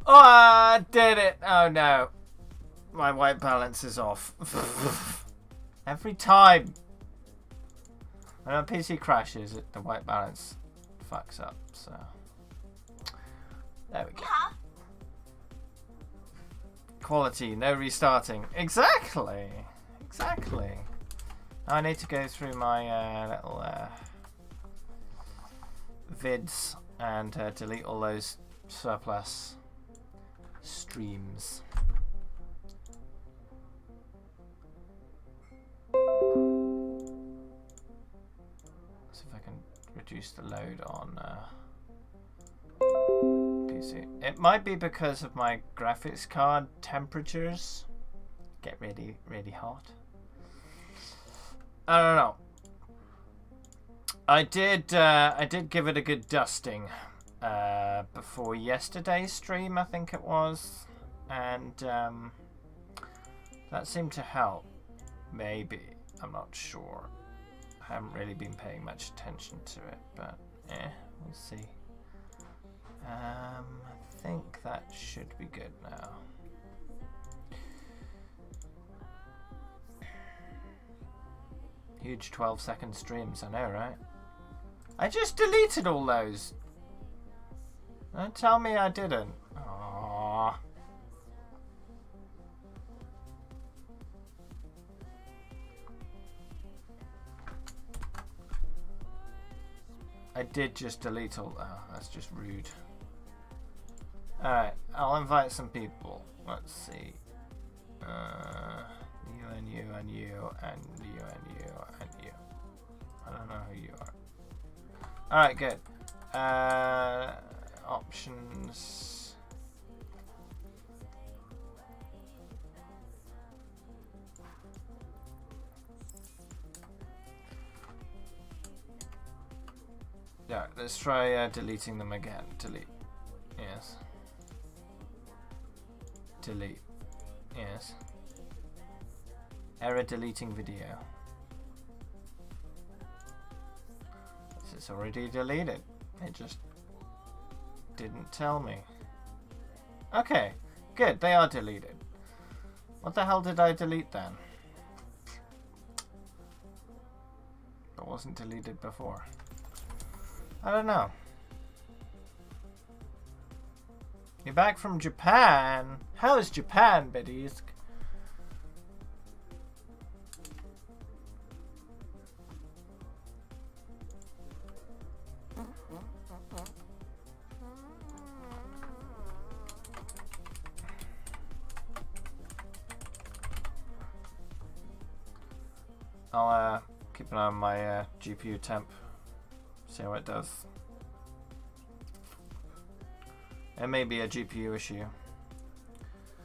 Oh, I did it! Oh no. My white balance is off. Every time. When a PC crashes, the white balance fucks up, so. There we go. Quality, no restarting. Exactly! Exactly. Now I need to go through my little vids and delete all those surplus streams. See if I can reduce the load on PC. It might be because of my graphics card temperatures get really, really hot. I don't know. I did give it a good dusting before yesterday's stream, I think it was, and that seemed to help. Maybe, I'm not sure. I haven't really been paying much attention to it, but we'll see. I think that should be good now. Huge 12-second streams, I know, right? I just deleted all those. Don't tell me I didn't. Aww. I did just delete all. Oh, that's just rude. Alright, I'll invite some people. Let's see. You and you and you and you and you and you. I don't know who you are. Alright, good. Options. Yeah, let's try deleting them again. Delete. Yes. Delete. Yes. Error deleting video. It's already deleted. It just didn't tell me. Okay, good. They are deleted. What the hell did I delete then? It wasn't deleted before. I don't know. You're back from Japan. How is Japan, biddies? I'll keep an eye on my GPU temp. See how it does. It may be a GPU issue,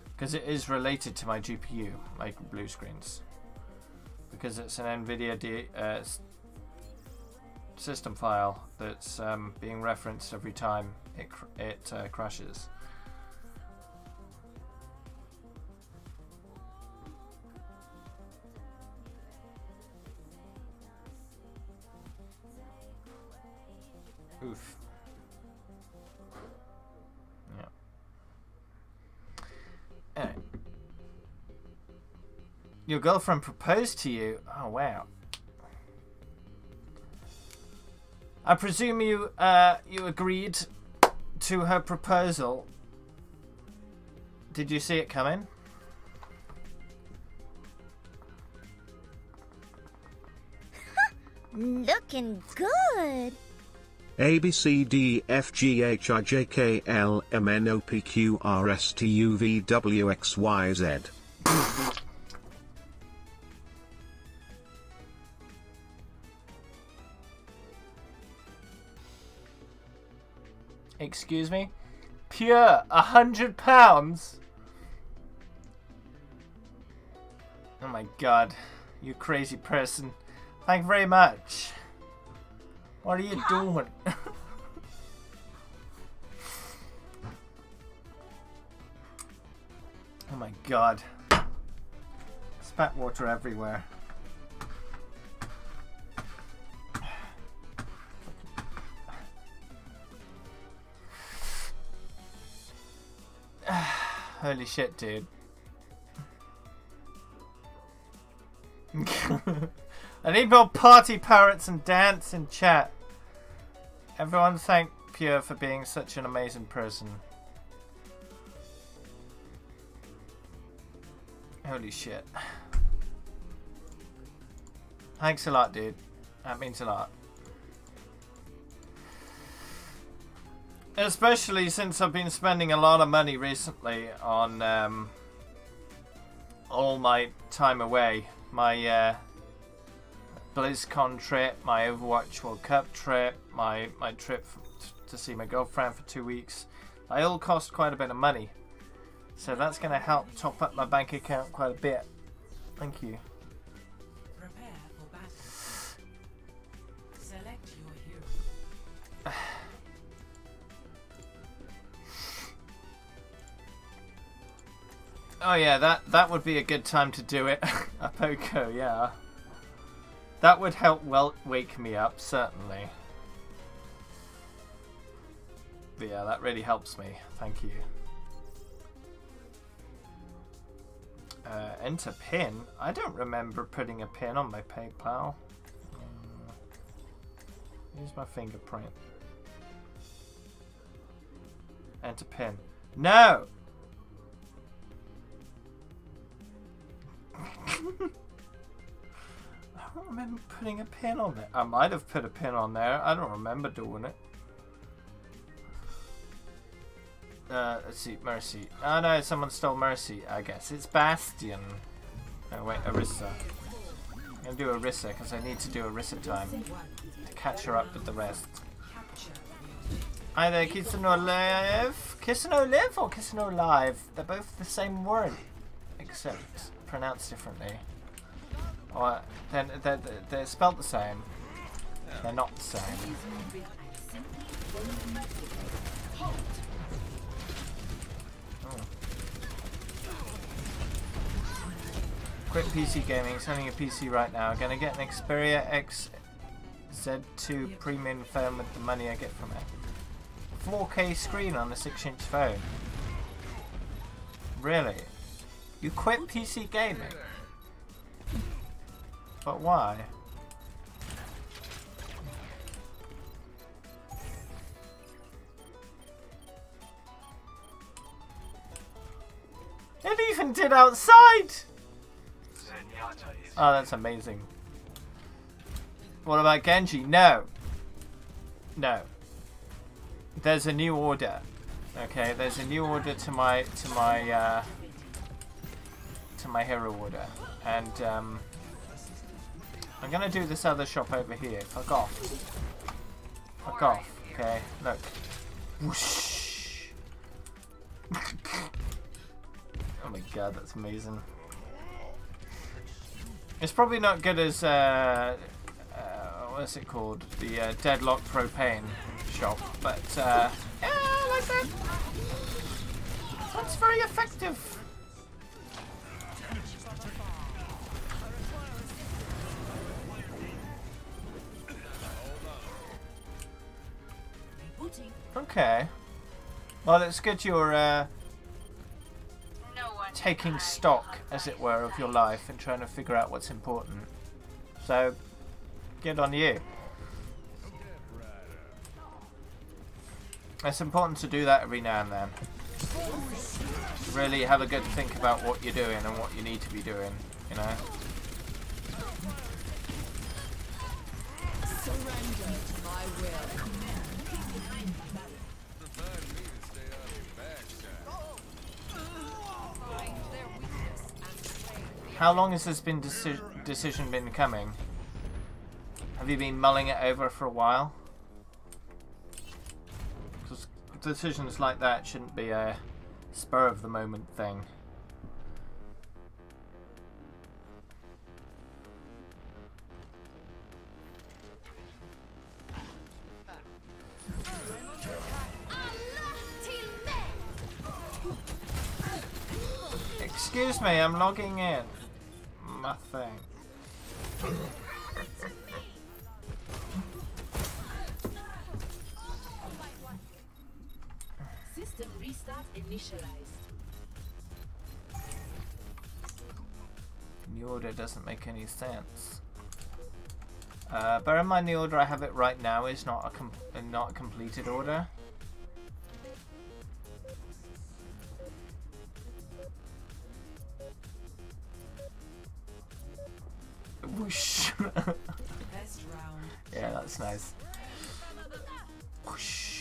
because it is related to my GPU, like blue screens, because it's an NVIDIA system file that's being referenced every time it crashes. Oof. Yeah. Anyway. Your girlfriend proposed to you? Oh wow. I presume you you agreed to her proposal. Did you see it coming? Looking good. A B C D F G H I J K L M N O P Q R S T U V W X Y Z. Excuse me? Pure £100? Oh my god, you crazy person. Thank you very much. What are you doing? Oh my god. Spat water everywhere. Holy shit, dude. I need more party parrots and dance in chat. Everyone thank Pure for being such an amazing person. Holy shit. Thanks a lot, dude. That means a lot. Especially since I've been spending a lot of money recently on all my time away. My BlizzCon trip, my Overwatch World Cup trip, my trip to see my girlfriend for 2 weeks. They all cost quite a bit of money. So that's going to help top up my bank account quite a bit. Thank you. Prepare for battle. Select your hero. Oh yeah, that would be a good time to do it. A Poco, yeah. That would help wake me up, certainly. But yeah, that really helps me. Thank you. Enter pin? I don't remember putting a pin on my PayPal. Here's my fingerprint. Enter pin. No! I don't remember putting a pin on it. I might have put a pin on there. I don't remember doing it. Let's see, Mercy. Oh no, someone stole Mercy, I guess. It's Bastion. Oh wait, Orisa. I'm gonna do Orisa because I need to do Orisa time to catch her up with the rest. Hi there, Kisano Live. Kisano Live or Kisano Live? They're both the same word, except pronounced differently. Or they're spelled the same. They're not the same. Quick PC gaming, selling a PC right now. Gonna get an Xperia X Z2 premium phone with the money I get from it. 4K screen on a 6-inch phone. Really? You quit PC gaming? But why? It even did outside! Oh, that's amazing. What about Genji? No. No. There's a new order. Okay, there's a new order to my hero order. And I'm gonna do this other shop over here. Fuck off. Fuck off. Okay, look. Whoosh. Oh my god, that's amazing. It's probably not good as what's it called? The Deadlock Propane shop, but yeah, I like that. That's very effective. Okay. Well, it's good you're taking stock, as it were, of your life and trying to figure out what's important. So, good on you. It's important to do that every now and then. Really have a good think about what you're doing and what you need to be doing, you know? Surrender to my will. How long has this decision been coming? Have you been mulling it over for a while? Because decisions like that shouldn't be a spur of the moment thing. Excuse me, I'm logging in. my thing. System restart initialized. New order doesn't make any sense. Bear in mind the order I have it right now is not a completed order. Whoosh. Best round. Yeah, that's nice. Whoosh.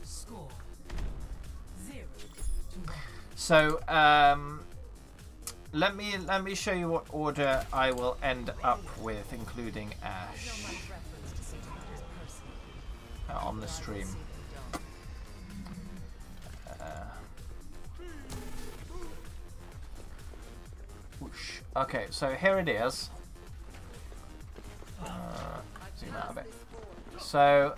Score 0-1. So, let me show you what order I will end up with, including Ash, on the stream. Whoosh. Okay, so here it is. Zoom out a bit. So,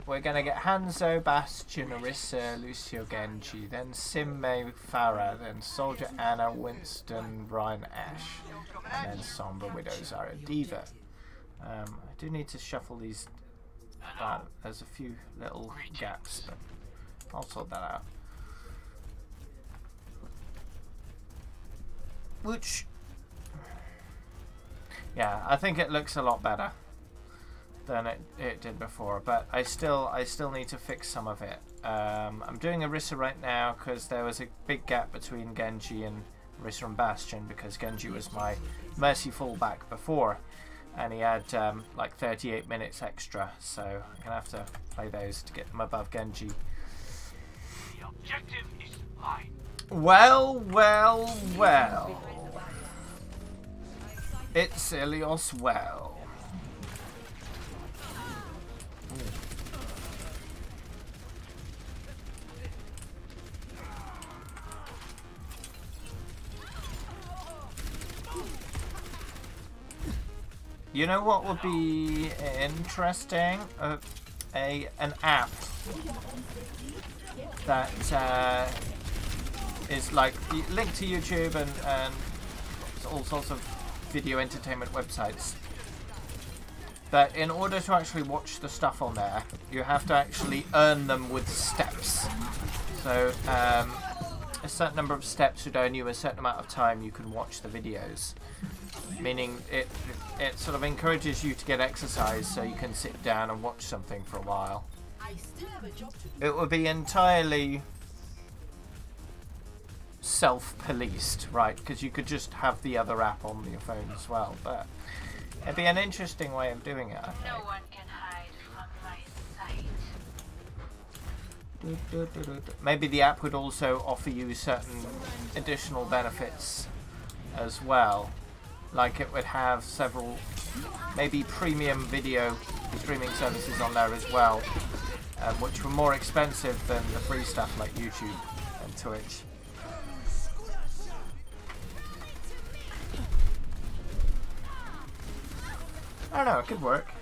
we're gonna get Hanzo, Bastion, Orisa, Lucio, Genji, then Sim, Mei, Pharah, then Soldier, Anna, Winston, Ryan, Ash, and then Sombra, Widow, Zarya, Diva. I do need to shuffle these. There's a few little gaps, but I'll sort that out. Which, yeah, I think it looks a lot better than it did before, but I still need to fix some of it. I'm doing Orisa right now because there was a big gap between Genji and Orisa and Bastion, because Genji was my Mercy fallback before, and he had like 38 minutes extra, so I'm gonna have to play those to get them above Genji. The objective is mine. Well, well, well. It's Ilios well. You know what would be interesting? An app that is like linked to YouTube and all sorts of video entertainment websites. But in order to actually watch the stuff on there, you have to actually earn them with steps. So a certain number of steps should earn you a certain amount of time you can watch the videos. Meaning it sort of encourages you to get exercise so you can sit down and watch something for a while. It would be entirely self-policed, right? Because you could just have the other app on your phone as well, but it'd be an interesting way of doing it, I think. No one can hide from my sight. Maybe the app would also offer you certain additional benefits as well. Like it would have several, maybe premium video streaming services on there as well, which were more expensive than the free stuff like YouTube and Twitch. I don't know, it could work.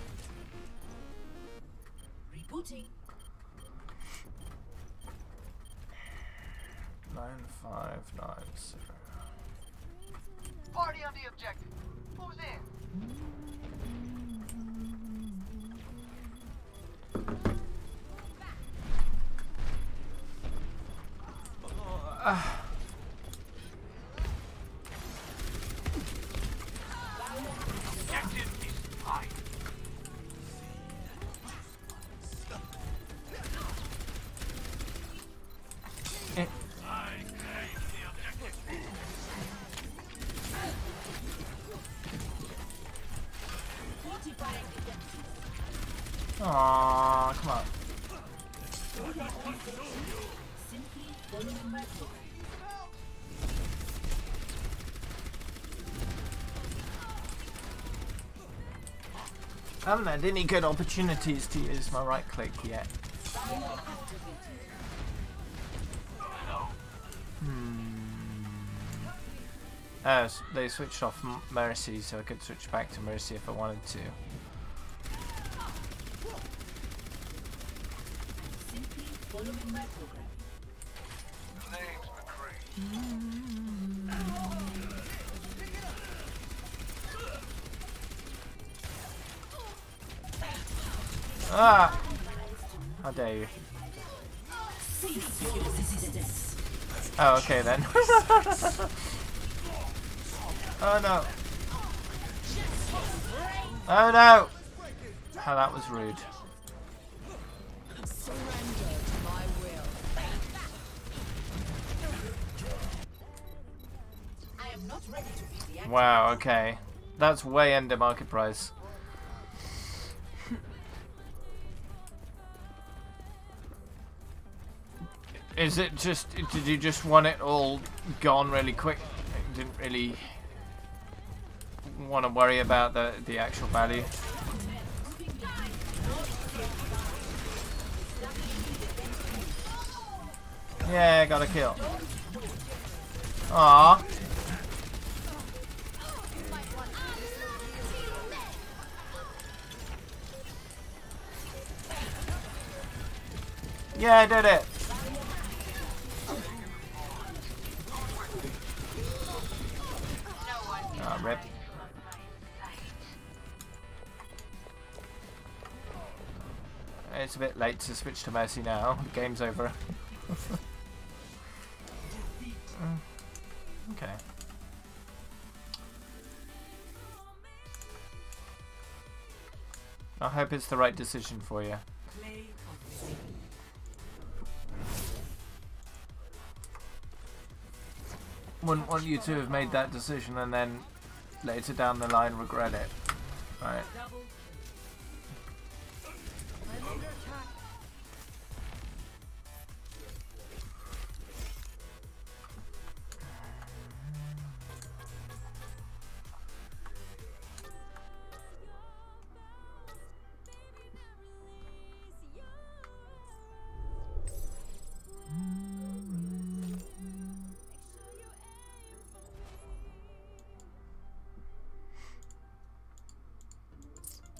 Rebooting. 9590. Party on the objective. Who's in? Objective is mine. Aww, come on. I haven't had any good opportunities to use my right click yet. They switched off Mercy, so I could switch back to Mercy if I wanted to. Name's Ah! How dare you? Oh, okay then. Oh no! Oh no! How that was rude. Wow, okay. That's way under market price. Is it just, did you just want it all gone really quick? You didn't really want to worry about the actual value? Yeah, got a kill. Aww. Yeah, I did it. Ah, rip. It's a bit late to switch to Mercy now. The game's over. Okay. I hope it's the right decision for you. Wouldn't want you to have made that decision and then later down the line regret it. Right.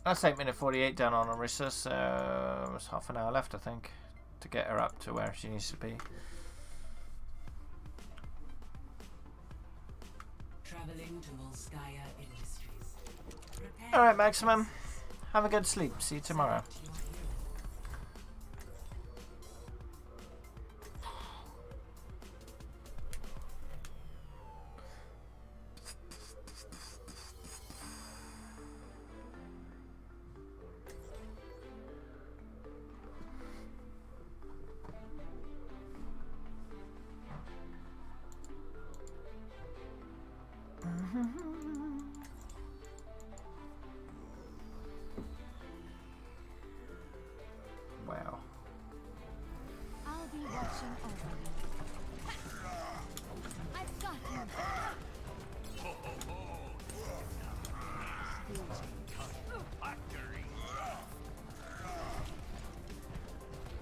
That's 8:48 down on Orisa, so there's half an hour left, I think, to get her up to where she needs to be. Traveling to Volskaya Industries. Alright, Maximum. Have a good sleep. See you tomorrow. Wow. I'll be watching over you. I've got him.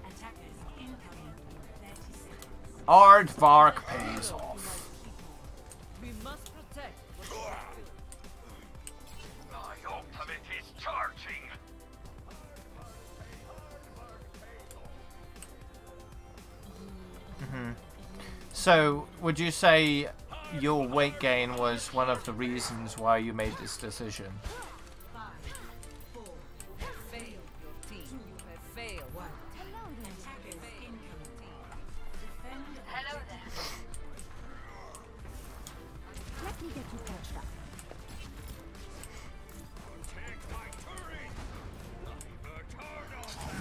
Attackers incoming. 30 seconds. Aardvark pays off. We must protect. My ultimate is charging. So, would you say your weight gain was one of the reasons why you made this decision? 5, 4. Failed your team. You have failed. Attackers incoming. Defend. Hello there. Let me get you patched up.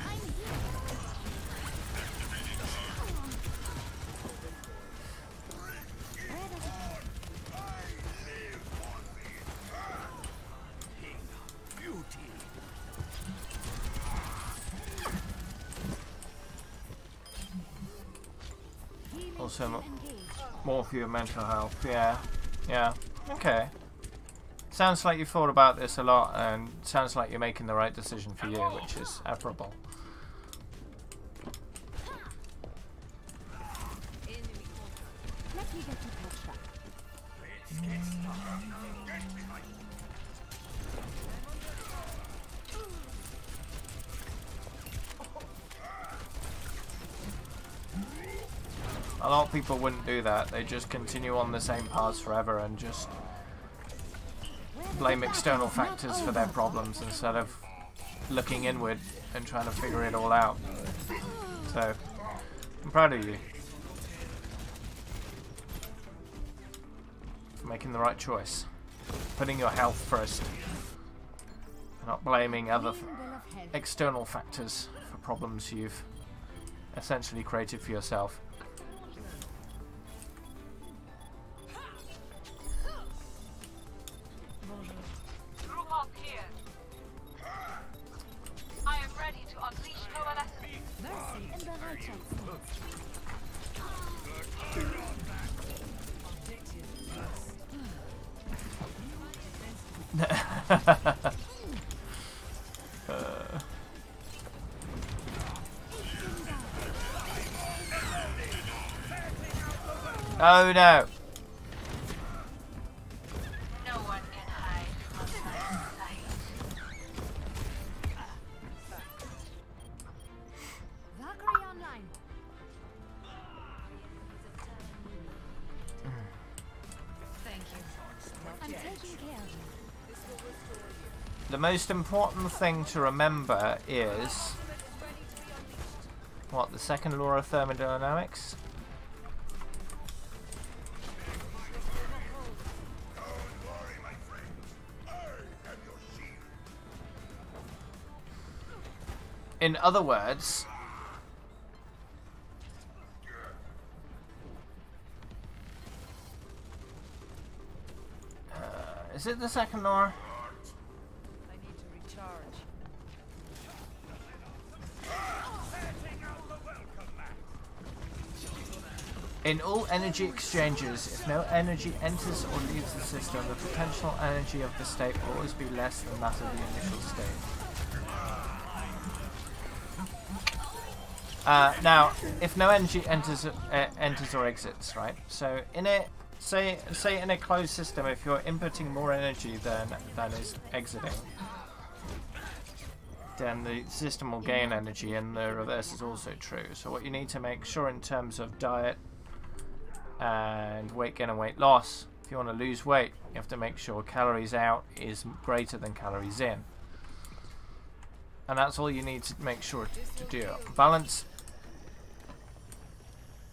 I'm here. Where does it go? Also, Engage. more for your mental health. Yeah. Yeah. Okay. Sounds like you thought about this a lot, and sounds like you're making the right decision for you, which is admirable. Let me get you patched up. A lot of people wouldn't do that. They just continue on the same paths forever and just blame external factors for their problems instead of looking inward and trying to figure it all out. So, I'm proud of you for making the right choice. Putting your health first. Not blaming other external factors for problems you've essentially created for yourself. Group up here. I am ready to unleash coalescence. Mercy in the righteous. Oh no! No one can hide from my sight. Valkyrie online. Thank you. I'm taking care of you. The most important thing to remember is what, the second law of thermodynamics? In other words, is it the second law? I need to recharge. In all energy exchanges, if no energy enters or leaves the system, the potential energy of the state will always be less than that of the initial state. Now, if no energy enters or exits, right? So in a say in a closed system, if you're inputting more energy than is exiting, then the system will gain energy, and the reverse is also true. So what you need to make sure in terms of diet and weight gain and weight loss, if you want to lose weight, you have to make sure calories out is greater than calories in. And that's all you need to make sure to do. Balance.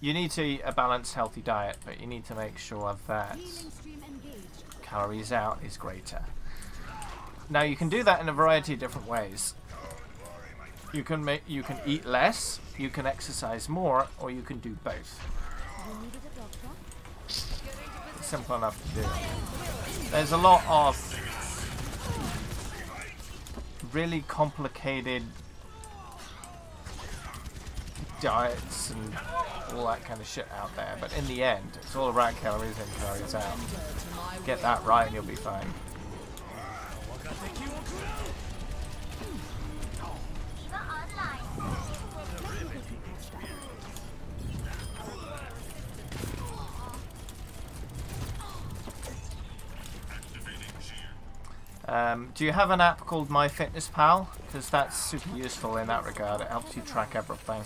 You need to eat a balanced, healthy diet, but you need to make sure that Healing stream engaged. calories out is greater. Now you can do that in a variety of different ways. You can eat less, you can exercise more, or you can do both. You needed a doctor? It's simple enough to do. There's a lot of really complicated diets and all that kind of shit out there, but in the end it's all about calories in, calories out. Get that right and you'll be fine. Do you have an app called MyFitnessPal? Because that's super useful in that regard. It helps you track everything.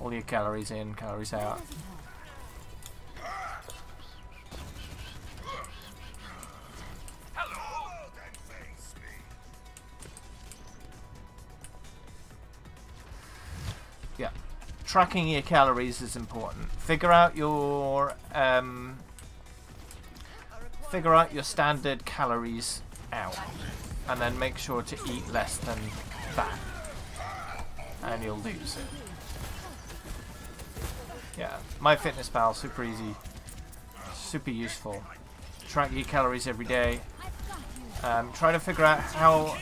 All your calories in, calories out. Yeah. Tracking your calories is important. Figure out your standard calories out, and then make sure to eat less than that, and you'll lose it. Yeah, MyFitnessPal, super easy, super useful. Track your calories every day. Try to figure out how.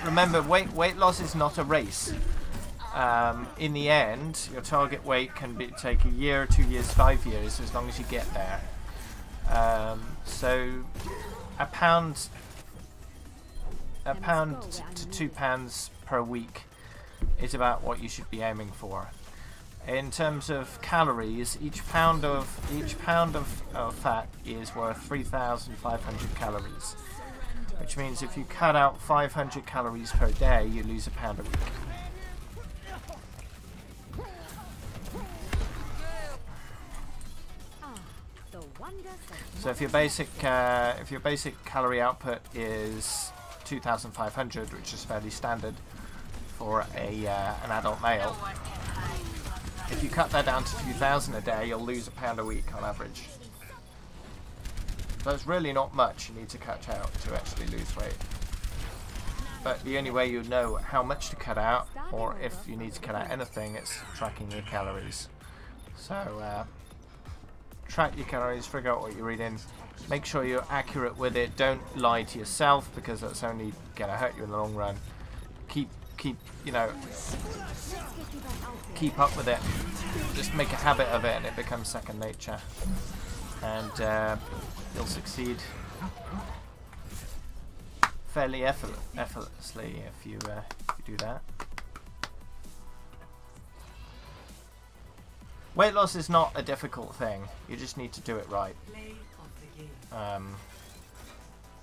Remember, weight loss is not a race. In the end, your target weight can take a year, 2 years, 5 years, as long as you get there. So a pound to 2 pounds per week is about what you should be aiming for. In terms of calories, each pound of fat is worth 3,500 calories, which means if you cut out 500 calories per day, you lose a pound a week. So if your basic calorie output is 2,500, which is fairly standard for an adult male. If you cut that down to 2,000 a day, you'll lose £1 a week on average. So it's really not much you need to cut out to actually lose weight. But the only way you know how much to cut out, or if you need to cut out anything, it's tracking your calories. So track your calories, figure out what you're eating, make sure you're accurate with it. Don't lie to yourself, because that's only going to hurt you in the long run. Keep you know, keep up with it. Just make a habit of it and it becomes second nature, and you'll succeed fairly effortlessly if you do that. Weight loss is not a difficult thing, you just need to do it right.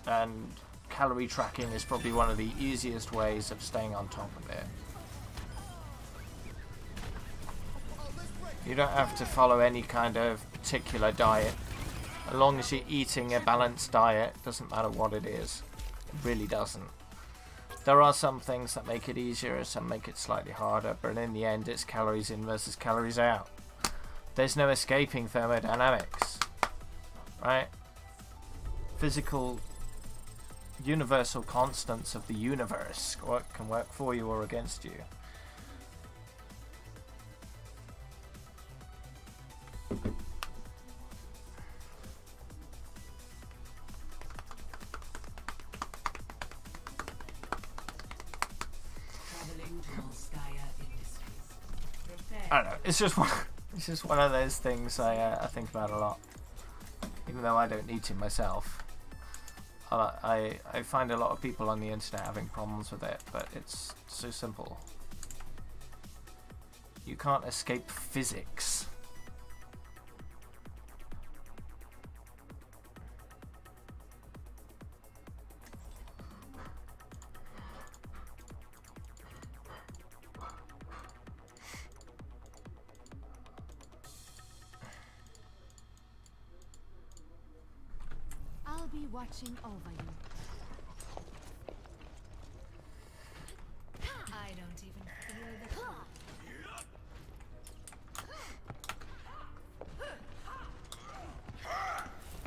And calorie tracking is probably one of the easiest ways of staying on top of it. You don't have to follow any kind of particular diet. As long as you're eating a balanced diet, doesn't matter what it is. It really doesn't. There are some things that make it easier, some make it slightly harder, but in the end it's calories in versus calories out. There's no escaping thermodynamics, right? Physical, universal constants of the universe can work for you or against you. I don't know. It's just one of those things I think about a lot, even though I don't need to myself. I find a lot of people on the internet having problems with it, but it's so simple. You can't escape physics. I'll be watching over you. I don't even feel the clock.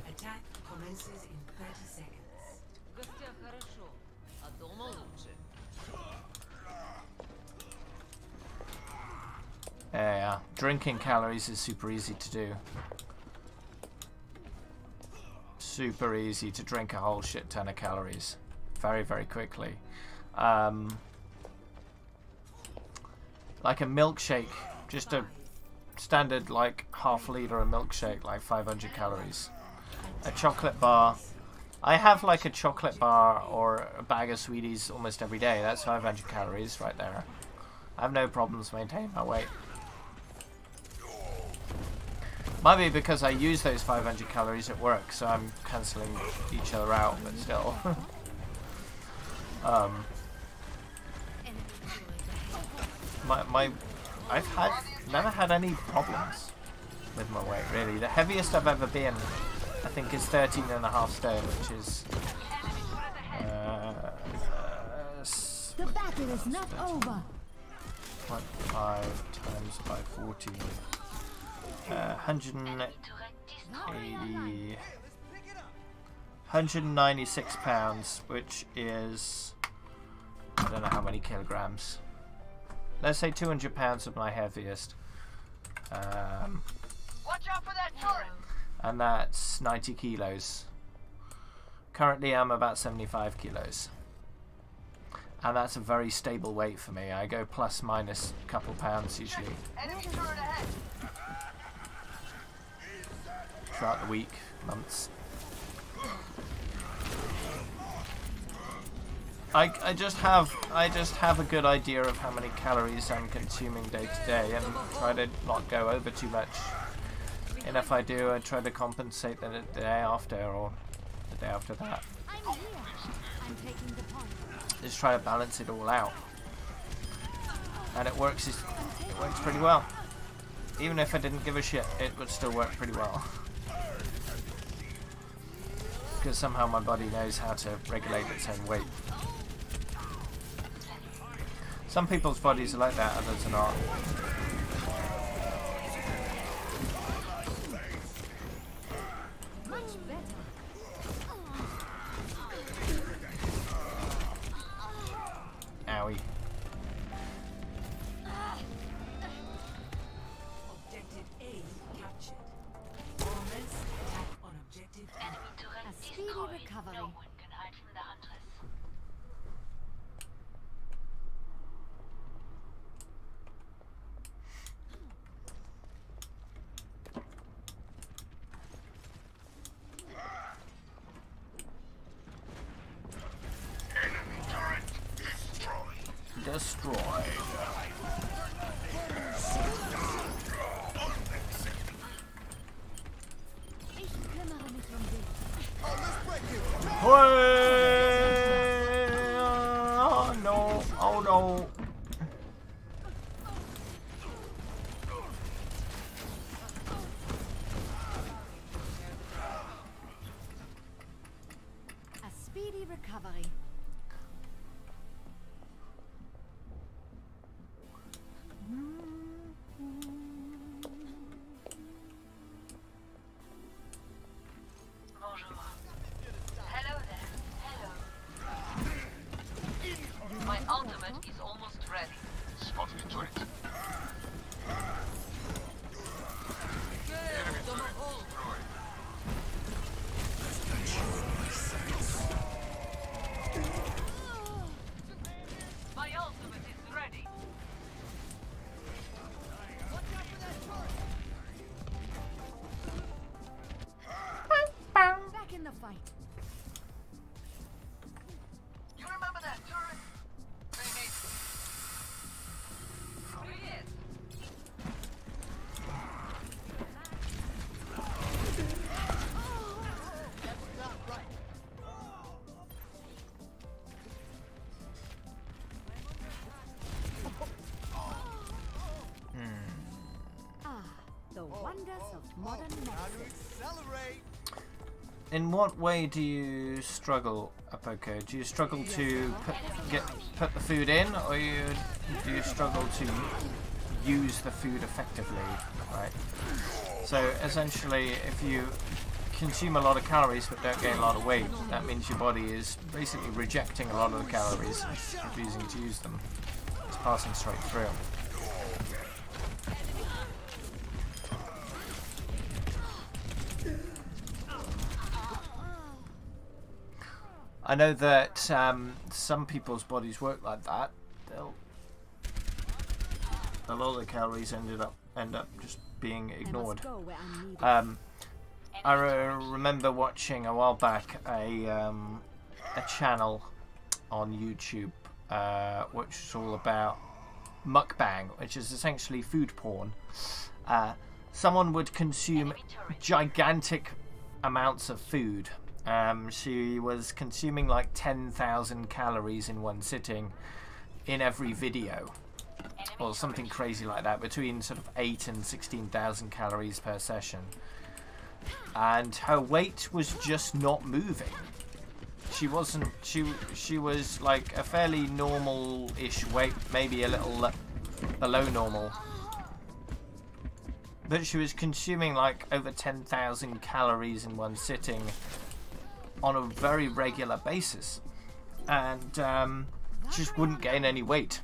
Attack commences in 30 seconds. В гостях хорошо, а дома лучше. Yeah, drinking calories is super easy to do. Super easy to drink a whole shit ton of calories very, very quickly. Like a milkshake, just a standard like half-liter of milkshake, like 500 calories. A chocolate bar, I have like a chocolate bar or a bag of sweeties almost every day. That's 500 calories right there. I have no problems maintaining my weight. Might be because I use those 500 calories at work, so I'm cancelling each other out, but still. I've never had any problems with my weight, really. The heaviest I've ever been, I think, is 13.5 stone, which is The battle is not over. 0.5 times by 40. 196 pounds, which is, I don't know how many kilograms. Let's say 200 pounds of my heaviest. Watch out for that turret! And that's 90 kilos. Currently I'm about 75 kilos. And that's a very stable weight for me. I go plus minus a couple pounds usually. Enemy turret ahead! Throughout the week, months. I just have a good idea of how many calories I'm consuming day to day, and try to not go over too much. And if I do, I try to compensate the day after or the day after that. I'm here. I'm taking the point. Just try to balance it all out, and it works pretty well. Even if I didn't give a shit, it would still work pretty well. Because somehow my body knows how to regulate its own weight. Some people's bodies are like that, others are not. Much better. Owie. Objective A captured. Bombers attack on objective A. Enemy turret A speedy destroyed. recovery. No one can hide from the hunters. Enemy turret destroyed. Destroyed. Ich kümmere mich um dich. Oh no! Oh no! A speedy recovery. Bonjour. Hello there. Hello. My ultimate is almost ready. Spotted a turret. Enemy turret destroyed. My ultimate is ready. Back in the fight. You remember that turret? They made... Oh, yes. Ah, the wonders of modern medicine. In what way do you struggle, Apoko? Do you struggle to put the food in, or do you struggle to use the food effectively? Right. So essentially, if you consume a lot of calories but don't gain a lot of weight, that means your body is basically rejecting a lot of the calories and refusing to use them. It's passing straight through. I know that some people's bodies work like that. A lot of the calories end up just being ignored. I must go where I'm needed. I remember watching a while back a channel on YouTube which is all about mukbang, which is essentially food porn. Someone would consume gigantic amounts of food. She was consuming like 10,000 calories in one sitting in every video, or something crazy like that, between sort of 8 and 16,000 calories per session. And her weight was just not moving. She wasn't. She was like a fairly normal-ish weight, maybe a little below normal. But she was consuming like over 10,000 calories in one sitting on a very regular basis, and just wouldn't gain any weight.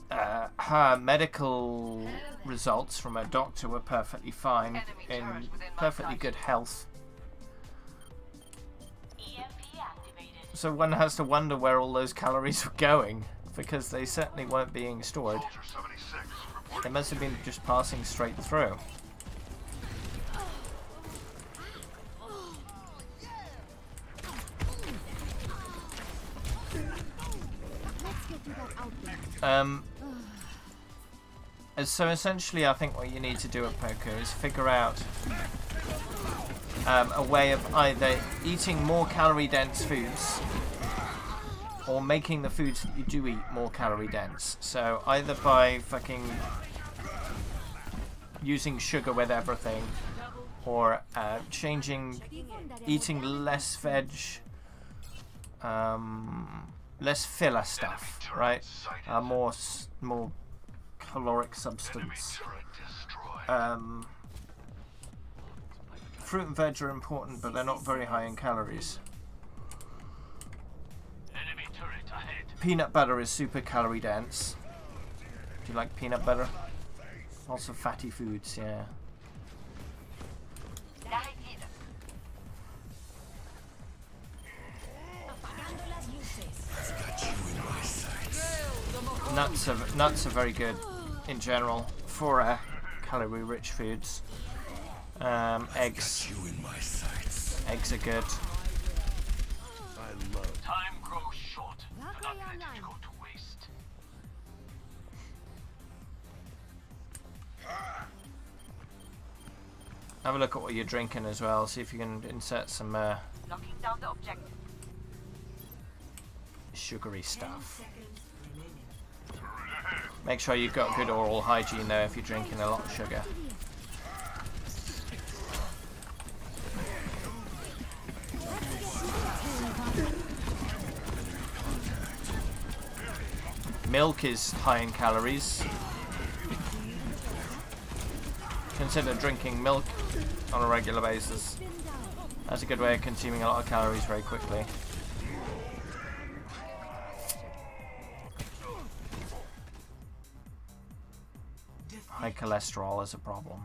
Her medical results from her doctor were perfectly fine, in perfectly good health. EMP activated. So one has to wonder where all those calories were going, because they certainly weren't being stored. Soldier 76 They reporting. must have been just passing straight through. Let's get you that out there. So essentially, I think what you need to do at poker is figure out a way of either eating more calorie-dense foods or making the foods that you do eat more calorie-dense. So either by fucking using sugar with everything, or changing, eating less veg, less filler stuff, right? More caloric substance. Fruit and veg are important, but they're not very high in calories. Enemy turret ahead. Peanut butter is super calorie dense. Do you like peanut butter? Also fatty foods, yeah. Nuts are very good in general for calorie-rich foods. Eggs are good. Time grows short. Do not let it go to waste. Have a look at what you're drinking as well. See if you can insert some Locking down the objective. sugary stuff. Make sure you've got good oral hygiene though if you're drinking a lot of sugar. Milk is high in calories. Consider drinking milk on a regular basis. That's a good way of consuming a lot of calories very quickly. High cholesterol is a problem.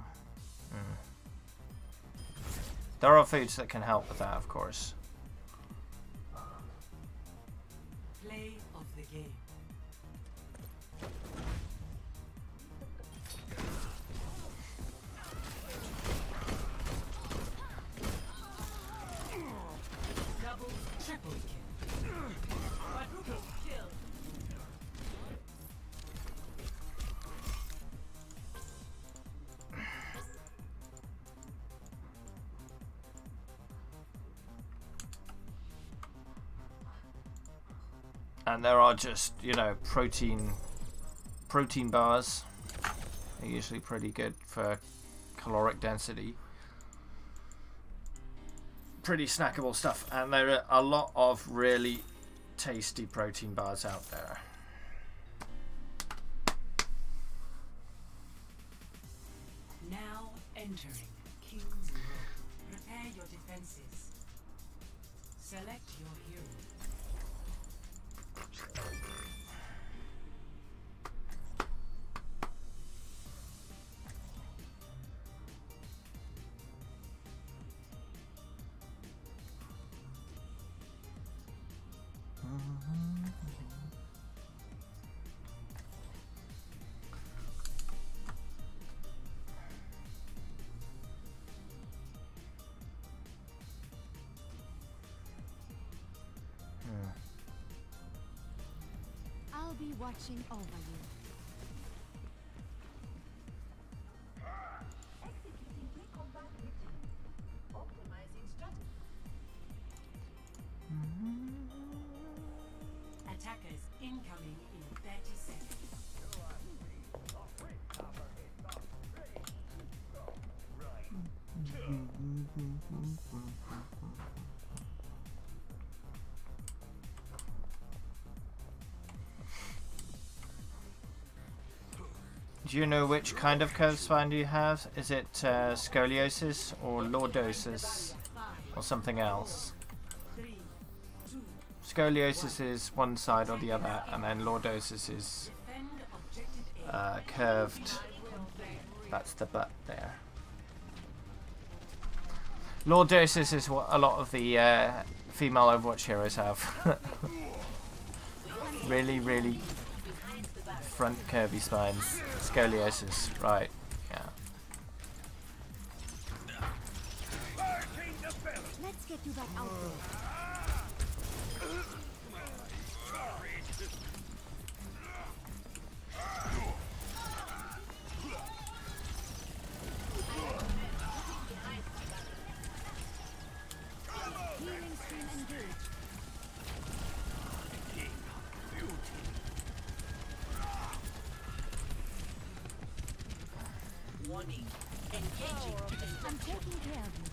There are foods that can help with that, of course. Play of the game. Double, triple kill. Quadruple kill. And there are just, you know, protein bars. They're usually pretty good for caloric density. Pretty snackable stuff, and there are a lot of really tasty protein bars out there. Now entering King's Row. Prepare your defenses. Select your hero. I'll be watching over you. Attackers incoming in 30 seconds. Do you know which kind of curved spine do you have? Is it scoliosis or lordosis or something else? Scoliosis is one side or the other, and then lordosis is curved. That's the butt there. Lordosis is what a lot of the female Overwatch heroes have. Really, really front curvy spines. Scoliosis, right, yeah. Let's get you back out there. Healing stream engaged. Warning. Engaging. I'm taking care of you.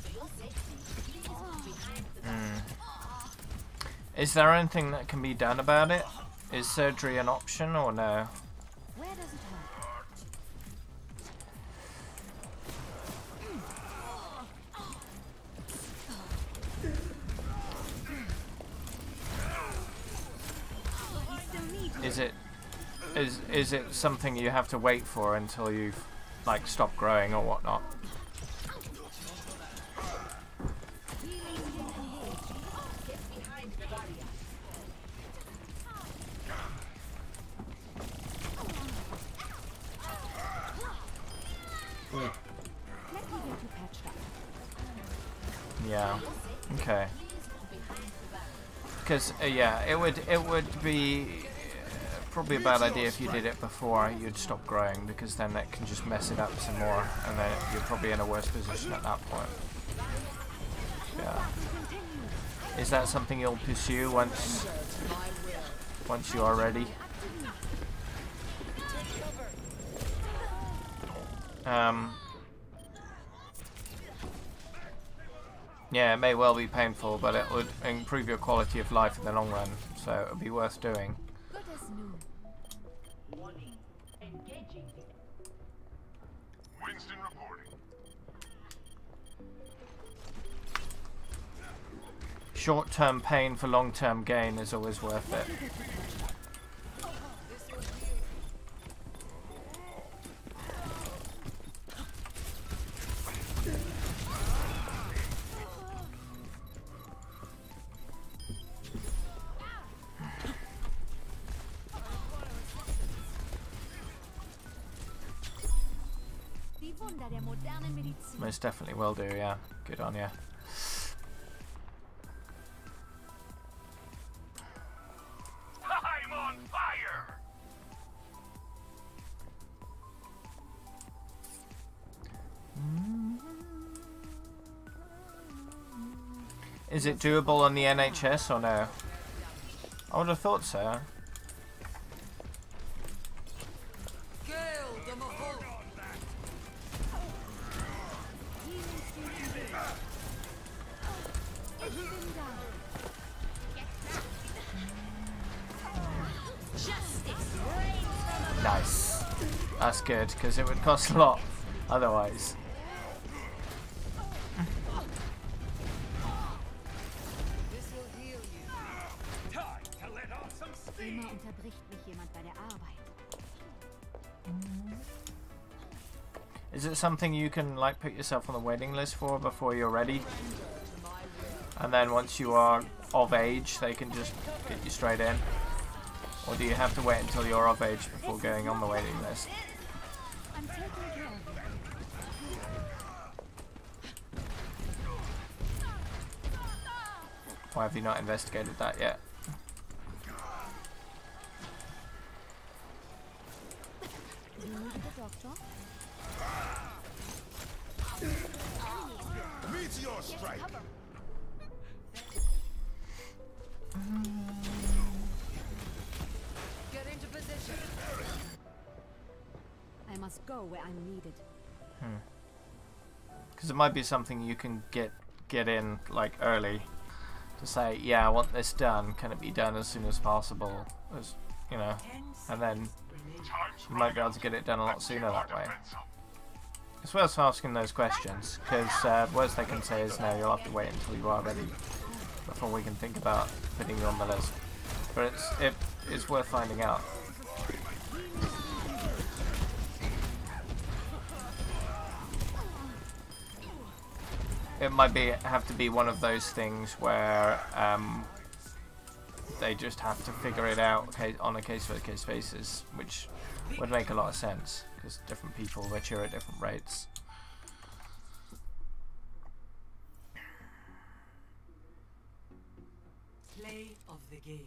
For your safety, please move behind Is there anything that can be done about it? Is surgery an option or no? Where does it hurt? Is it something you have to wait for until you've like stopped growing or whatnot? Yeah. Okay. Because yeah, it would be probably a bad idea if you did it before you'd stop growing, because then that can just mess it up some more, and then you're probably in a worse position at that point. Yeah. Is that something you'll pursue once you are ready? Yeah, it may well be painful, but it would improve your quality of life in the long run, so it would be worth doing. Good as new. Winston reporting. Short-term pain for long-term gain is always worth it. Most definitely will do, yeah. Good on you. I'm on fire! Is it doable on the NHS or no? I would have thought so. Nice. That's good, because it would cost a lot otherwise. Immer unterbricht mich jemand bei der Arbeit. Is it something you can like put yourself on the waiting list for before you're ready? And then once you are of age, they can just get you straight in? Or do you have to wait until you're of age before going on the waiting list? I'm taking care of you. Why have you not investigated that yet? Do you need the doctor? Meteor strike! Get into position. I must go where I'm needed. Because it might be something you can get in like early to say, yeah, I want this done. Can it be done as soon as possible? As you know, and then you might be able to get it done a lot sooner that way. It's worth asking those questions, because worst they can say is no, you'll have to wait until you are ready before we can think about putting you on the list. But it's worth finding out. It might have to be one of those things where they just have to figure it out on a case-by-case basis, which would make a lot of sense, because different people mature at different rates. Play of the game.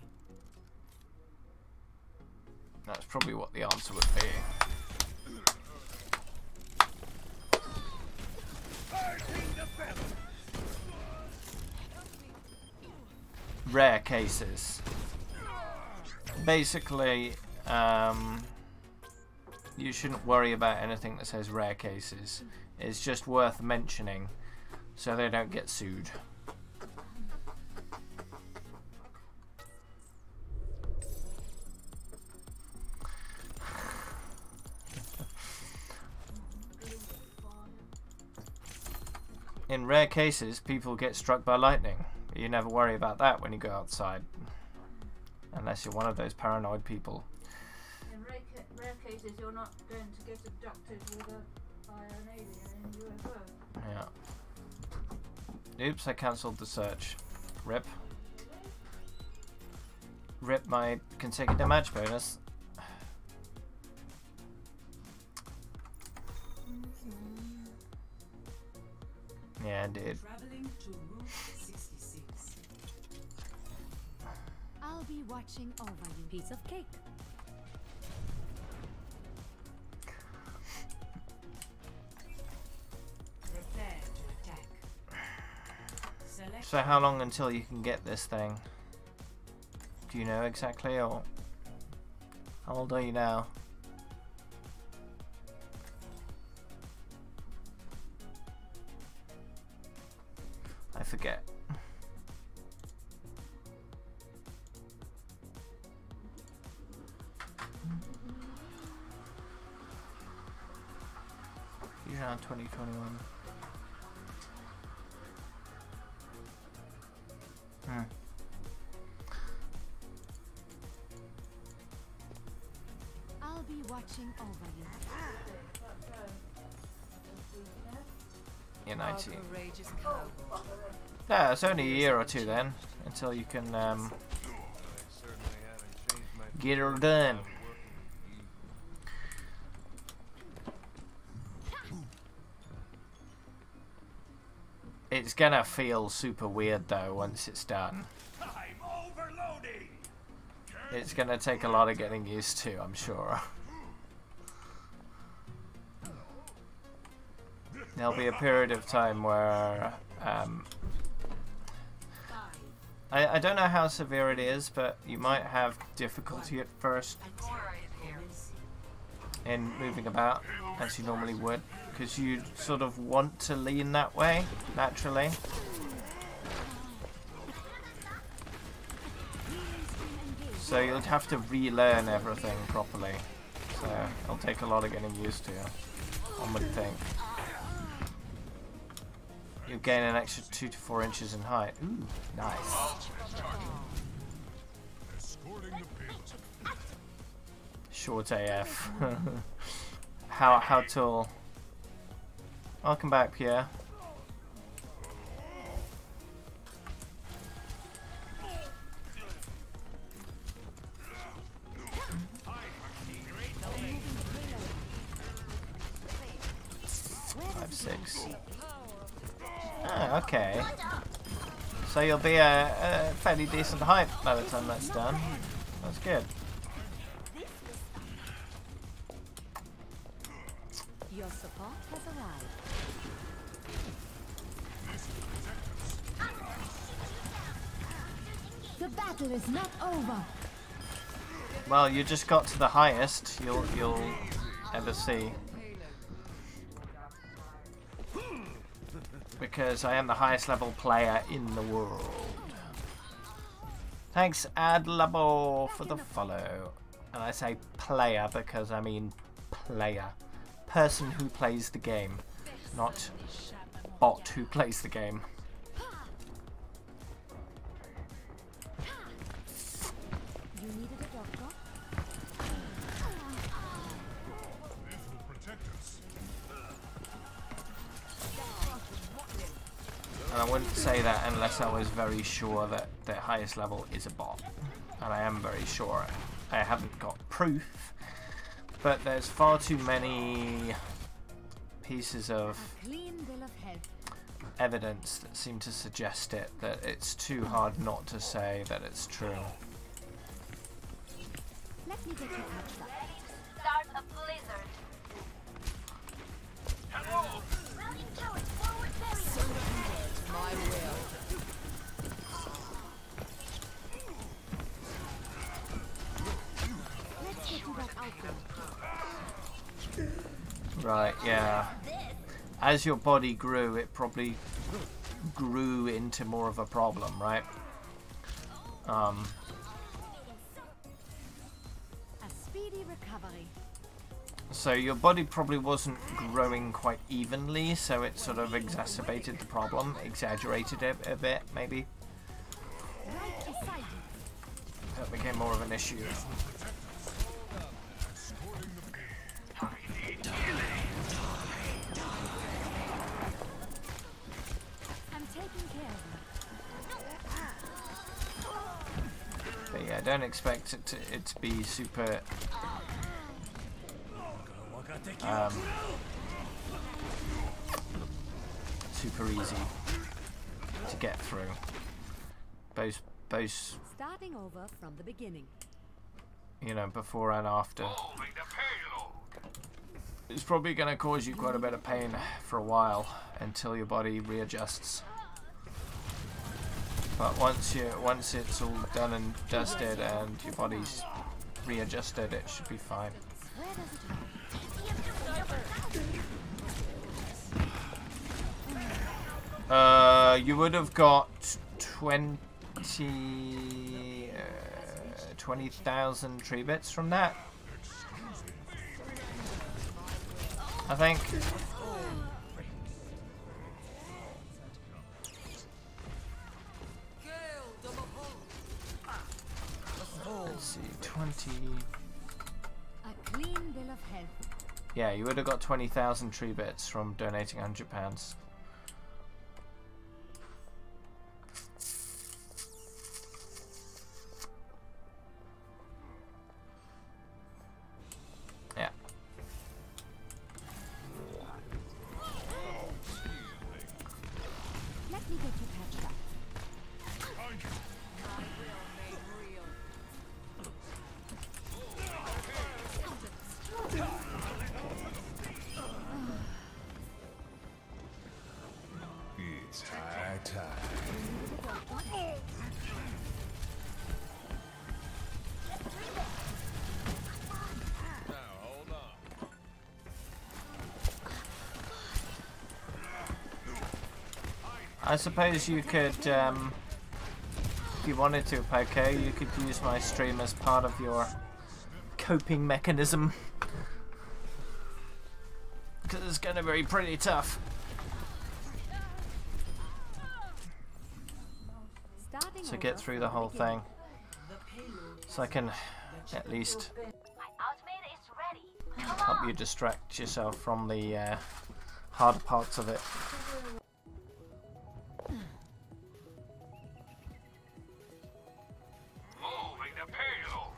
That's probably what the answer would be. Rare cases. Basically, you shouldn't worry about anything that says rare cases. It's just worth mentioning so they don't get sued. in rare cases, people get struck by lightning. But you never worry about that when you go outside. Unless you're one of those paranoid people. In rare cases, you're not going to get abducted by an alien in UFO. Yeah. Oops, I cancelled the search. Rip. Rip my consecutive match bonus. Yeah, dude. Traveling to Route 66. I'll be watching over you. Piece of cake. Prepare to attack. Select So how long until you can get this thing? Do you know exactly, or how old are you now? I forget. You're around 2021. I'll be watching over you. You're 19. courageous cowboy. Yeah, it's only a year or two then until you can get her done. It's gonna feel super weird though once it's done. It's gonna take a lot of getting used to, I'm sure. There'll be a period of time where I don't know how severe it is, but you might have difficulty at first in moving about as you normally would, because you sort of want to lean that way naturally. So you'll have to relearn everything properly. So it'll take a lot of getting used to, one would think. You'll gain an extra 2 to 4 inches in height. Ooh, nice. Short AF. How tall? Welcome back, Pierre. Ah, okay. So you'll be a fairly decent height by the time that's done. That's good. Your support has arrived. The battle is not over. Well, you just got to the highest you'll ever see. Because I am the highest level player in the world. Thanks Adlabo for the follow. And I say player because I mean player. Person who plays the game, not bot who plays the game. You needed a doctor? And I wouldn't say that unless I was very sure that the highest level is a bot. And I am very sure. I haven't got proof, but there's far too many pieces of Clean bill of health. evidence that seem to suggest it, that it's too hard not to say that it's true. Let me get you patched up. Start a blizzard. My will. Let's get you back out there. Right, yeah. As your body grew, it probably grew into more of a problem, right? A speedy recovery. So your body probably wasn't growing quite evenly, so it sort of exacerbated the problem, exaggerated it a bit, maybe. That became more of an issue. I'm taking care of But yeah, don't expect it to be super super easy to get through. Both, starting over from the beginning. you know, before and after. Moving the payload. It's probably going to cause you quite a bit of pain for a while until your body readjusts. But once it's all done and dusted and your body's readjusted, it should be fine. Where does it go? You would have got 20,000 tree bits from that, I think. Let's see, 20. A clean bill of health. Yeah, you would have got 20,000 tree bits from donating £100. Yeah. Let me get you patched up. It's high time. I suppose you could, if you wanted to, Poco, you could use my stream as part of your coping mechanism. Because it's going to be pretty tough. Starting To get over through from the whole beginning. thing. So I can at least My ultimate is ready. help you distract yourself from the harder parts of it. Moving the payload.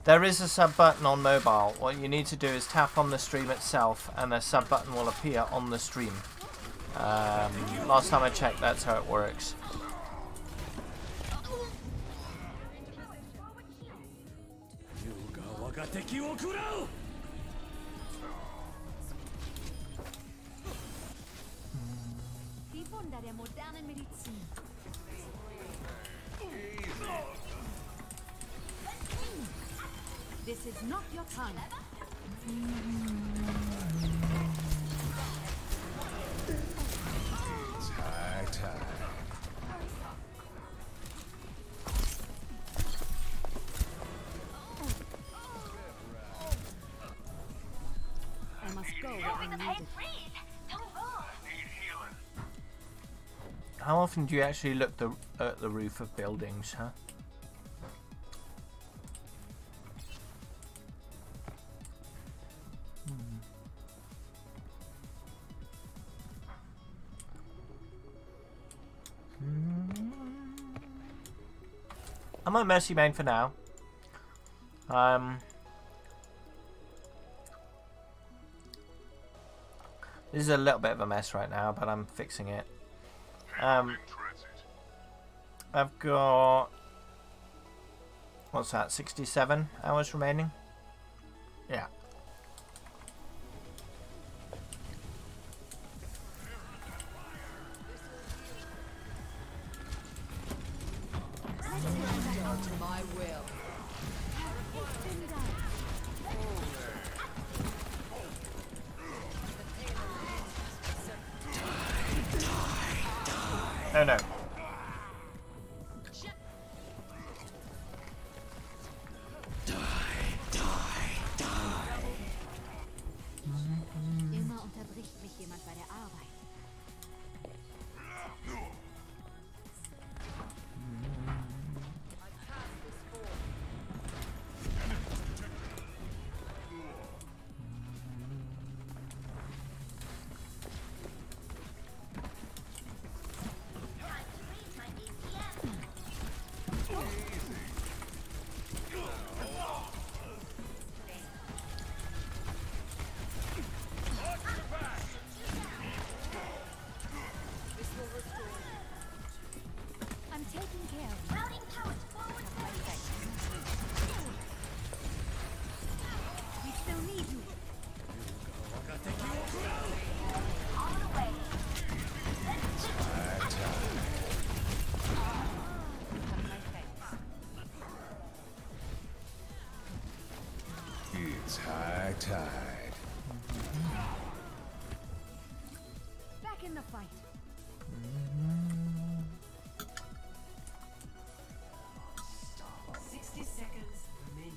There is a sub button on mobile. What you need to do is tap on the stream itself and a sub button will appear on the stream. Last time I checked, that's how it works. Die Wunder der modernen Medizin. This is not your time. It's high time. I must go where Moving the I'm pain needed. freeze. Don't move. Need healing. How often do you actually look at the roof of buildings, huh? I'm on Mercy main for now. This is a little bit of a mess right now, but I'm fixing it. In transit. I've got, what's that, 67 hours remaining? Yeah. My will. Oh no. It's high tide. Back in the fight. 60 seconds remaining.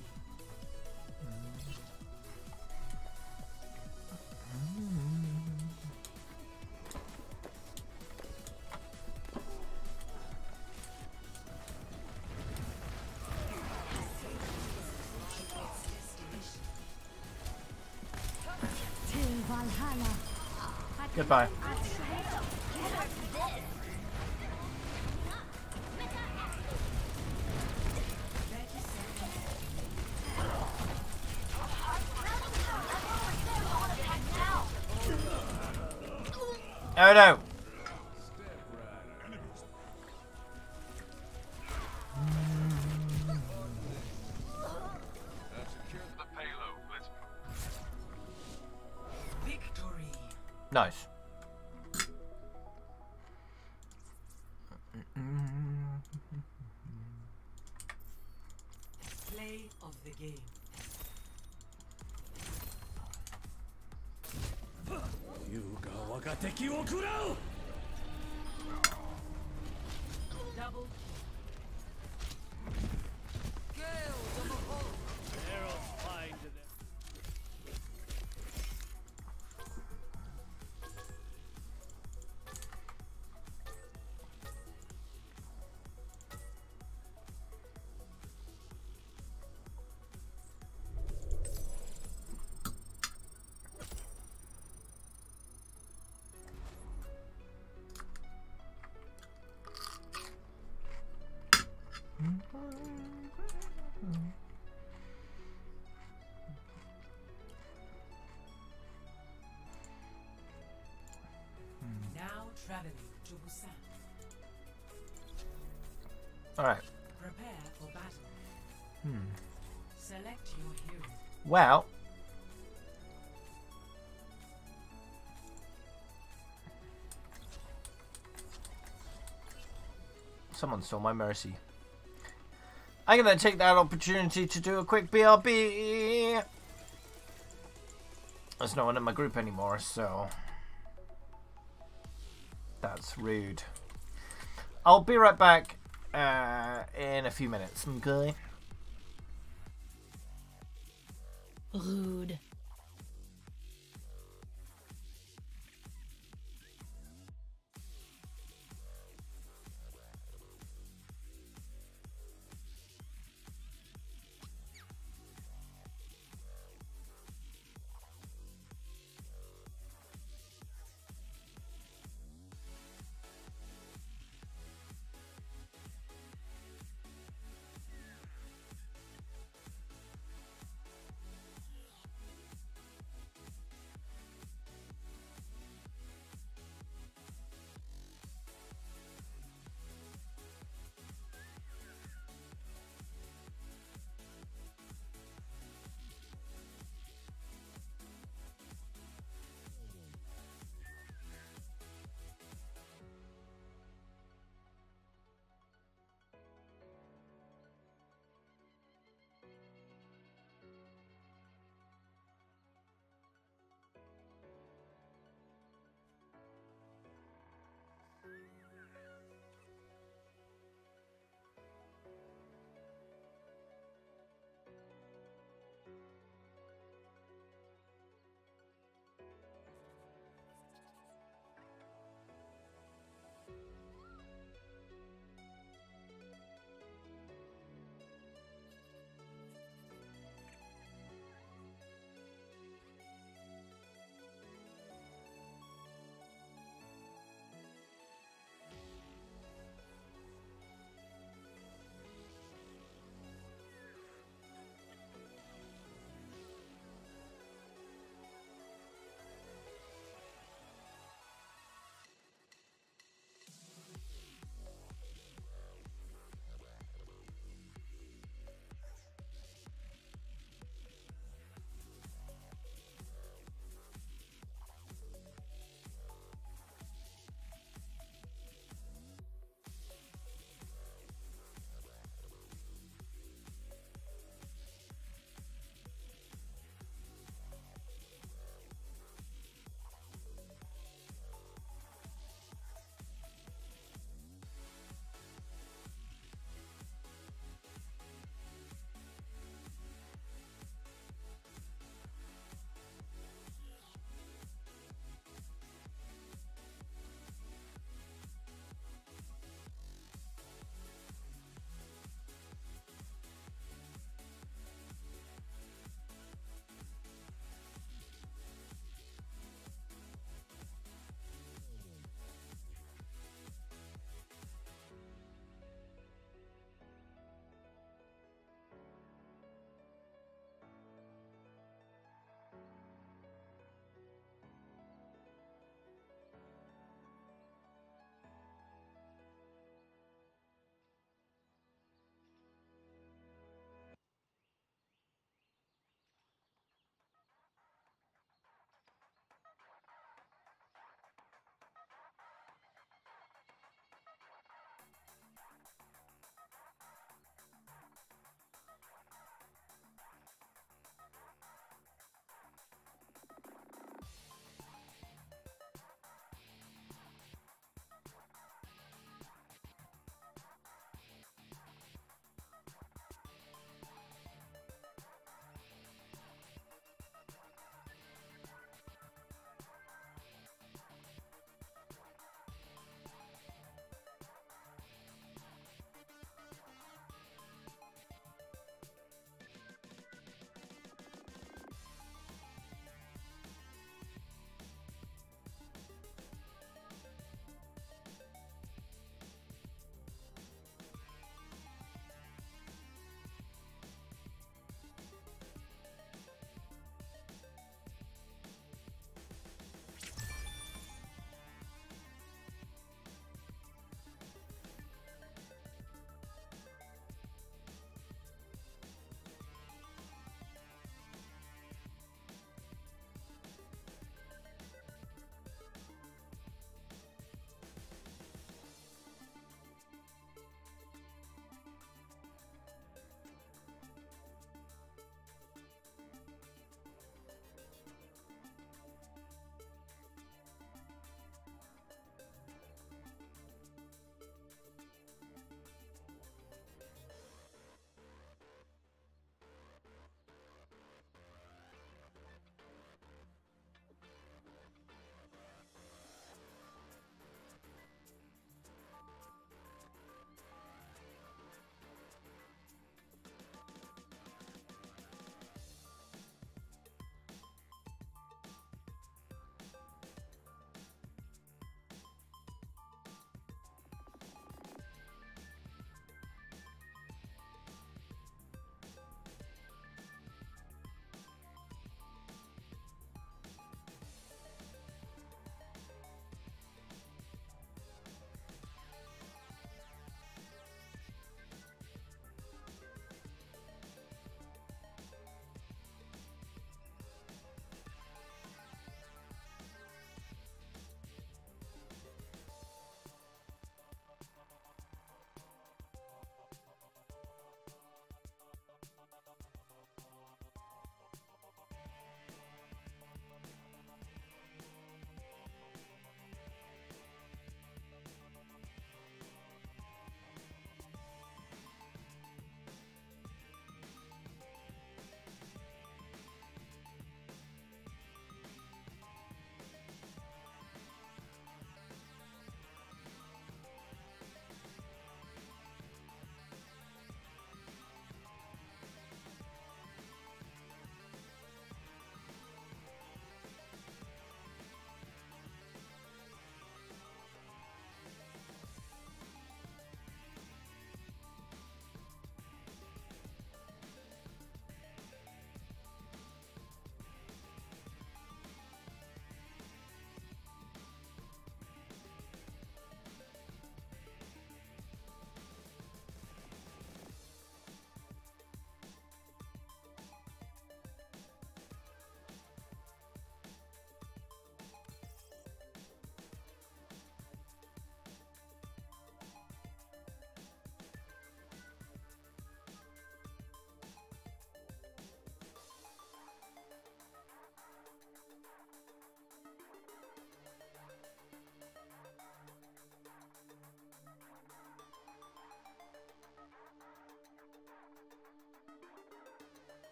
Till Valhalla. Goodbye. Oh no! Secure the payload. Let's Victory. Nice. Play of the game. Double now traveling to Busan. Alright. Prepare for battle. Select your hero. Well. Someone stole my mercy. I'm going to take that opportunity to do a quick BRB. There's no one in my group anymore, so that's rude. I'll be right back in a few minutes, okay? Rude.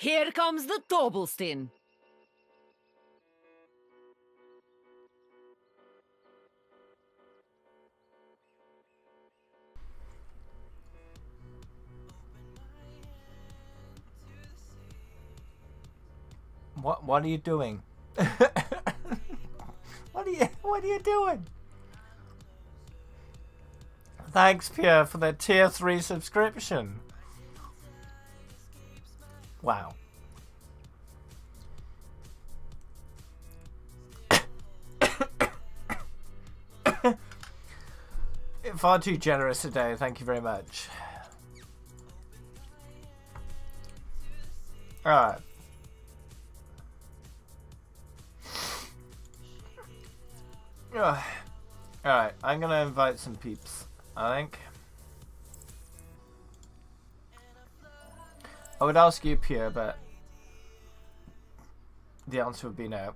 Here comes the Tobelstein. What are you doing? What are you doing? Thanks, Pierre, for the tier 3 subscription. Wow. Far too generous today. Thank you very much. Alright. Alright, I'm gonna invite some peeps, I think. I would ask you, Pierre, but the answer would be no.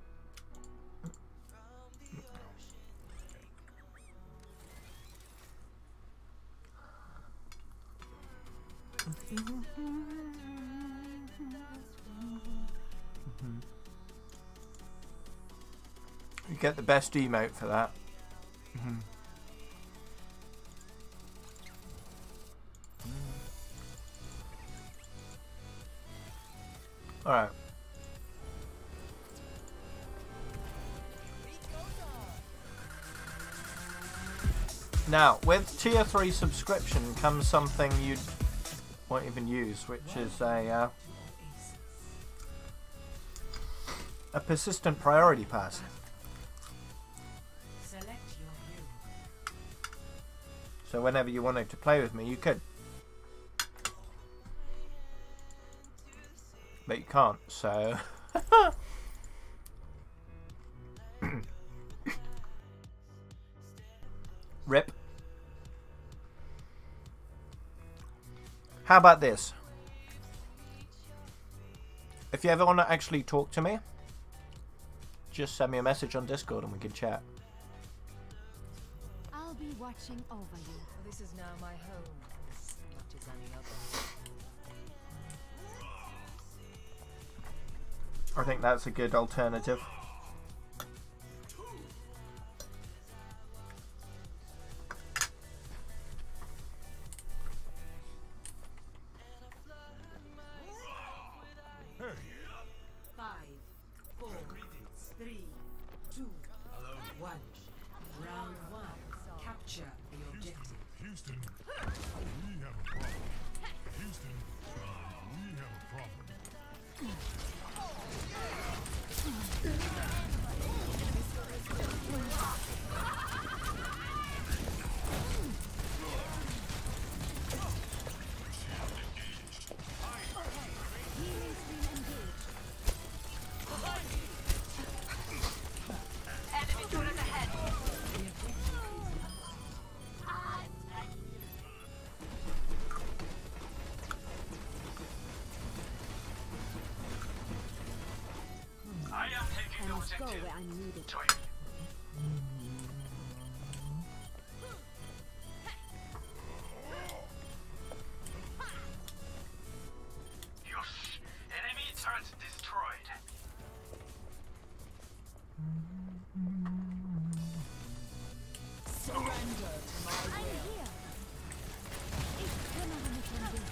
You get the best emote for that. Alright. Now, with tier 3 subscription comes something you won't even use, which is a persistent priority pass. So whenever you wanted to play with me, you could. But you can't, so... Rip. How about this? If you ever want to actually talk to me, just send me a message on Discord and we can chat. I'll be watching over you. This is now my home, as much as any other. I think that's a good alternative. Go where I'm needed. Yosh! Enemy turret destroyed. Surrender to my will. I'm here. Ich kümmere mich um dich.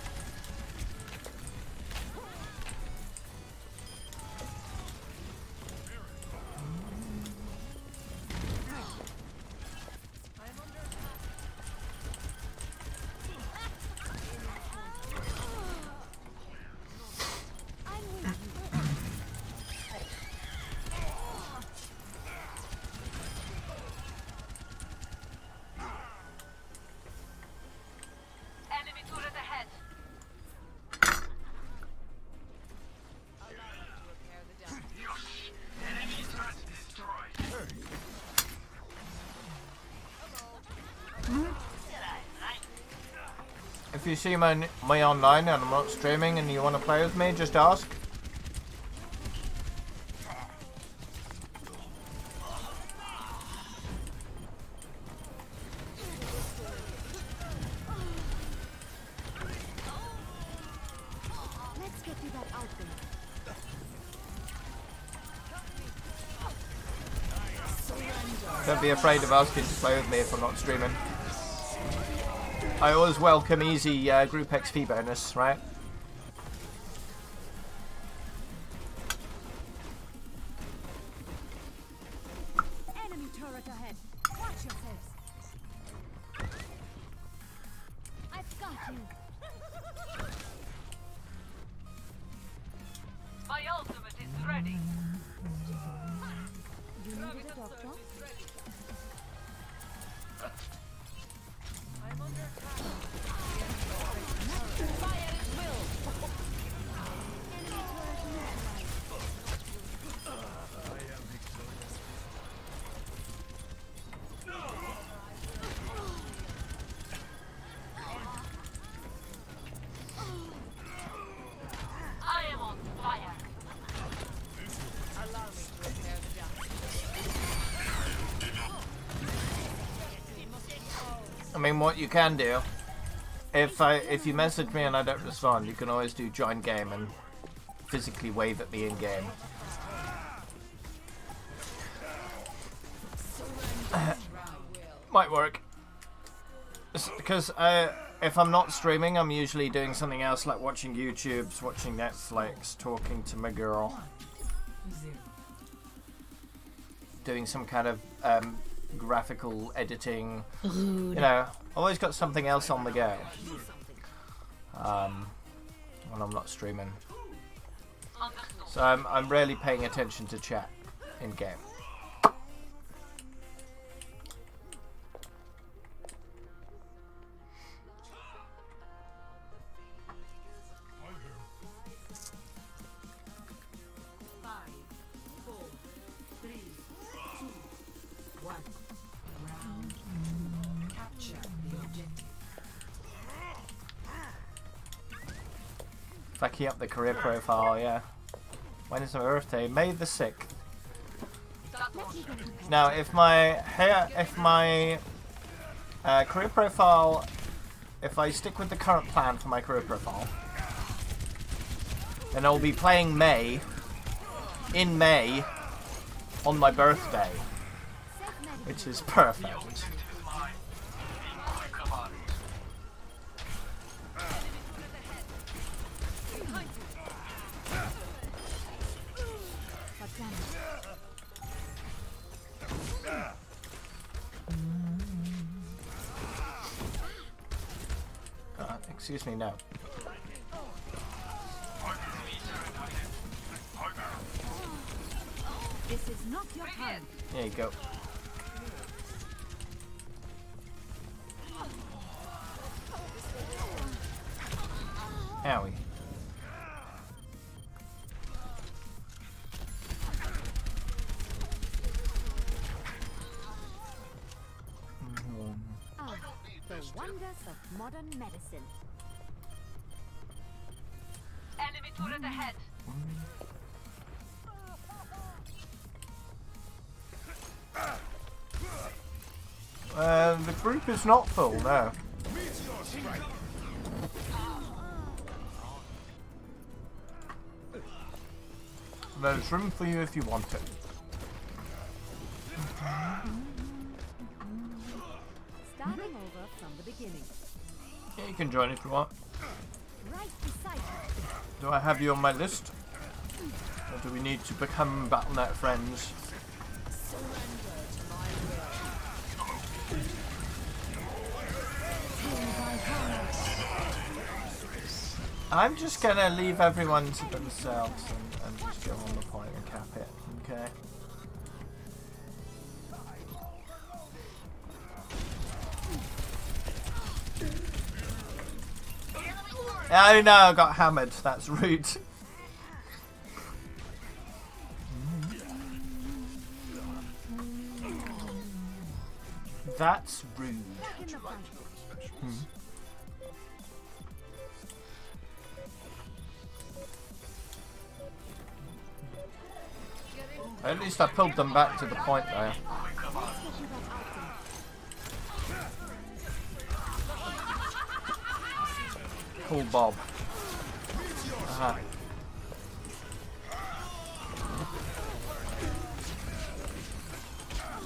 If you see me online and I'm not streaming and you want to play with me, just ask. Let's get you back out there. Don't be afraid of asking to play with me if I'm not streaming. I always welcome easy group XP bonus, right? Enemy turret ahead. Watch yourselves. I've got you. My ultimate is ready. You needed a doctor? I'm under attack. Fire at will. Enemy turret I am on fire. Allow me to repair the damage. I mean, what you can do, if you message me and I don't respond, you can always do join game and physically wave at me in game. Might work. Because if I'm not streaming, I'm usually doing something else like watching YouTubes, watching Netflix, talking to my girl, doing some kind of graphical editing. You know, always got something else on the go when I'm not streaming. So I'm rarely paying attention to chat in game. If I keep up the career profile, yeah. When is my birthday? May the 6th. Now, if my career profile, if I stick with the current plan for my career profile, then I'll be playing May, in May, on my birthday, which is perfect. Excuse me, no. This is not your time. There you go. Owie. Ah, the wonders of modern medicine. Enemy turret ahead. The group is not full, no. There's room for you if you want it. Starting over from the beginning. Yeah, you can join if you want. Right beside you. Do I have you on my list? Or do we need to become Battle.net friends? I'm just gonna leave everyone to themselves and just go on the point and cap it, okay? Oh no, I got hammered. That's rude. That's rude. At least I pulled them back to the point there. Cool Bob. Aha.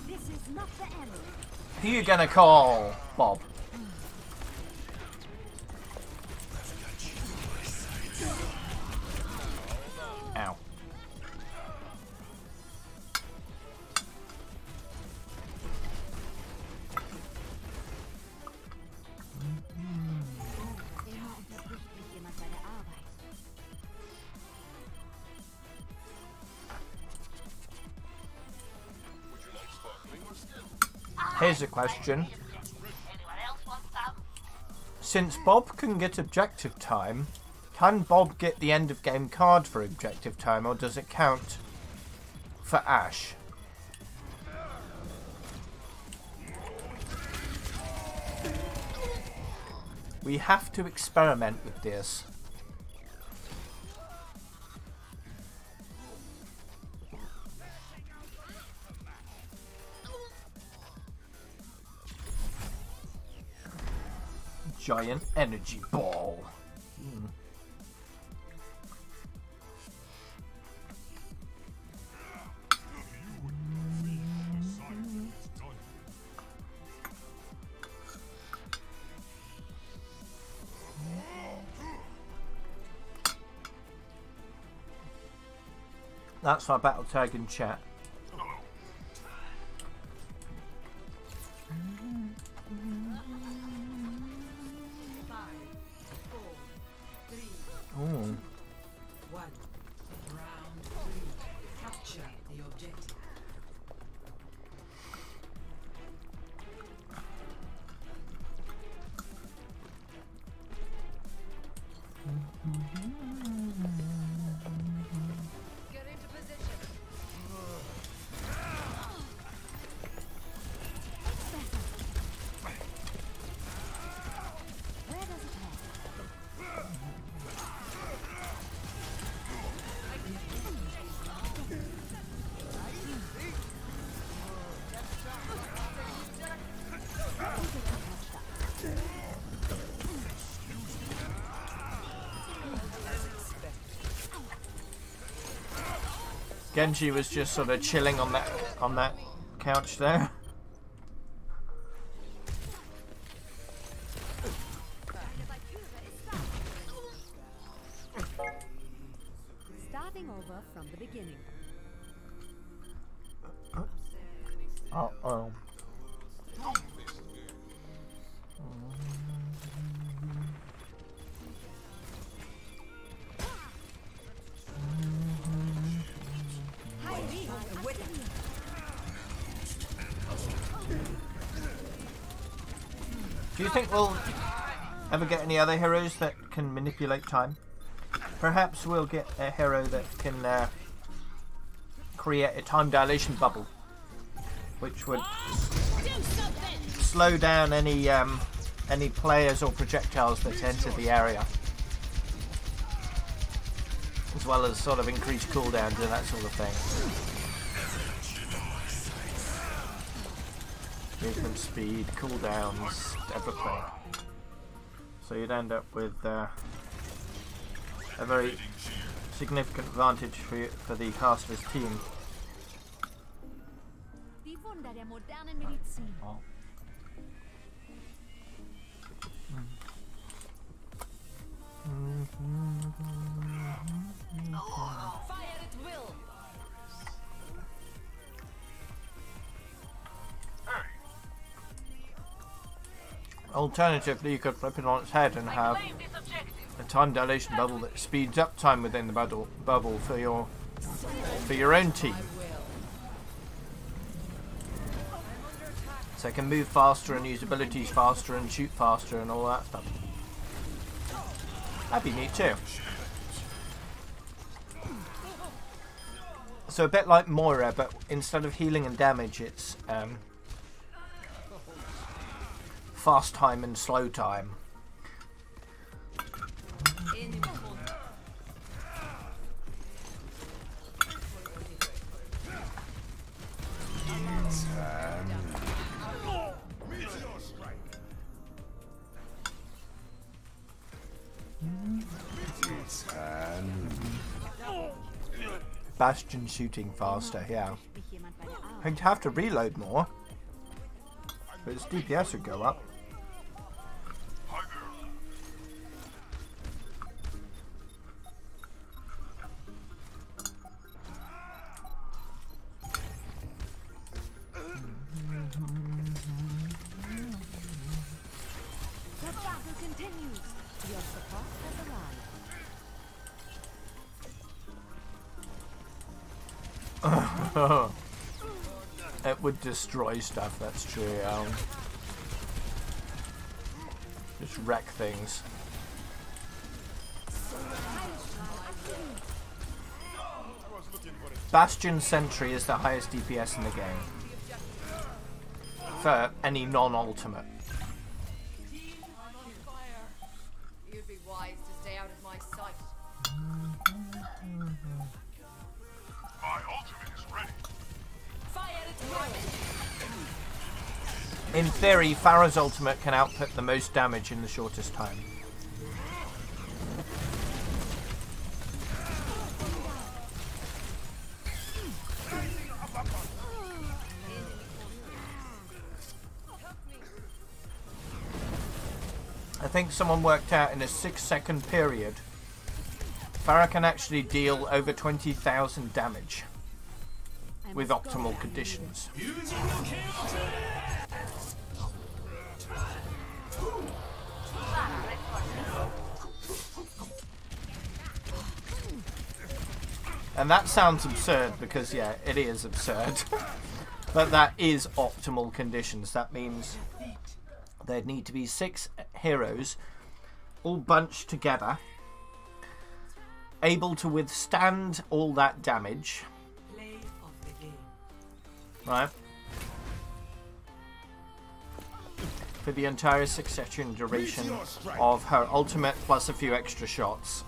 This is not the end. Who you gonna call, Bob? Ow. Immer unterbricht mich jemand bei der Arbeit. Here's a question. Anyone else want some? Since Bob can get objective time, can Bob get the end of game card for objective time, or does it count for Ash? We have to experiment with this. Giant energy ball. That's my battle tag in chat. 5, 4, 3, Ooh. 1. Round 3. Capture the objective. Get into position. Where does it head? Genji was just sort of chilling on that couch there. Starting over from the beginning. Uh-oh. Do you think we'll ever get any other heroes that can manipulate time? Perhaps we'll get a hero that can create a time dilation bubble, which would slow down any players or projectiles that enter the area, as well as sort of increase cooldowns and that sort of thing. Movement speed, cooldowns, everything. So you'd end up with a very significant advantage for the caster's team. Die Wunder der modernen Medizin. Oh. Fire at will. Alternatively, you could flip it on its head and have Claim this objective. a time dilation bubble that speeds up time within the bubble for your own team. So it can move faster and use abilities faster and shoot faster and all that stuff. That'd be neat too. So a bit like Moira, but instead of healing and damage, it's fast time and slow time. Bastion shooting faster, yeah. I'd have to reload more, But its DPS would go up. The battle continues. Your support has arrived. It would destroy stuff, that's true. Just wreck things. Bastion Sentry is the highest DPS in the game. For any non-ultimate. You'd be wise to stay out of my sight. My ultimate is ready. In theory, Pharah's ultimate can output the most damage in the shortest time. I think someone worked out in a 6-second period, Pharah can actually deal over 20,000 damage with optimal conditions. And that sounds absurd because, yeah, it is absurd. But that is optimal conditions. That means there'd need to be 6 heroes all bunched together, able to withstand all that damage. Play of the game. Right? For the entire 6-second duration of her ultimate plus a few extra shots.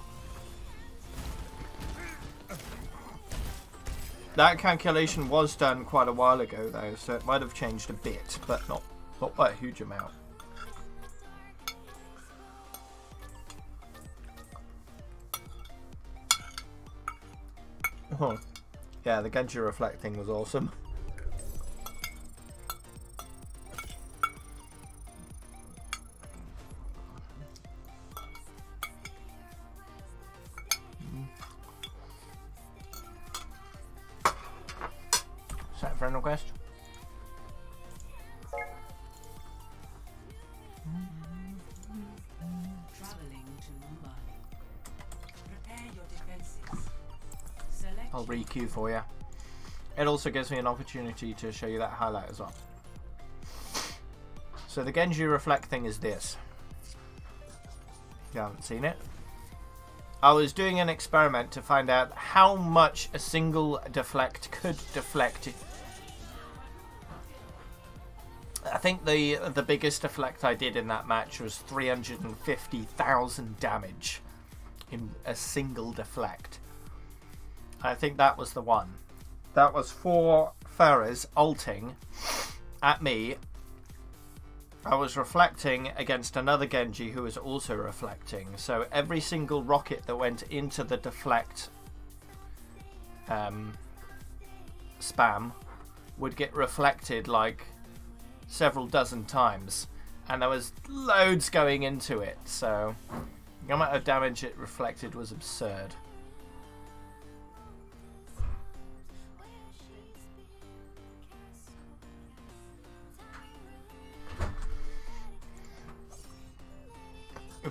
That calculation was done quite a while ago though, so it might have changed a bit, but not by a huge amount. Oh. Yeah, the Genji Reflect thing was awesome. Set a friend request. Traveling to Mumbai. Prepare your defenses. Select I'll re-queue for you. It also gives me an opportunity to show you that highlight as well. So the Genji Reflect thing is this. If you haven't seen it. I was doing an experiment to find out how much a single deflect could deflect. I think the biggest deflect I did in that match was 350,000 damage in a single deflect. I think that was the one. That was 4 Pharahs ulting at me. I was reflecting against another Genji who was also reflecting. So every single rocket that went into the deflect spam would get reflected like several dozen times. And there was loads going into it. So the amount of damage it reflected was absurd.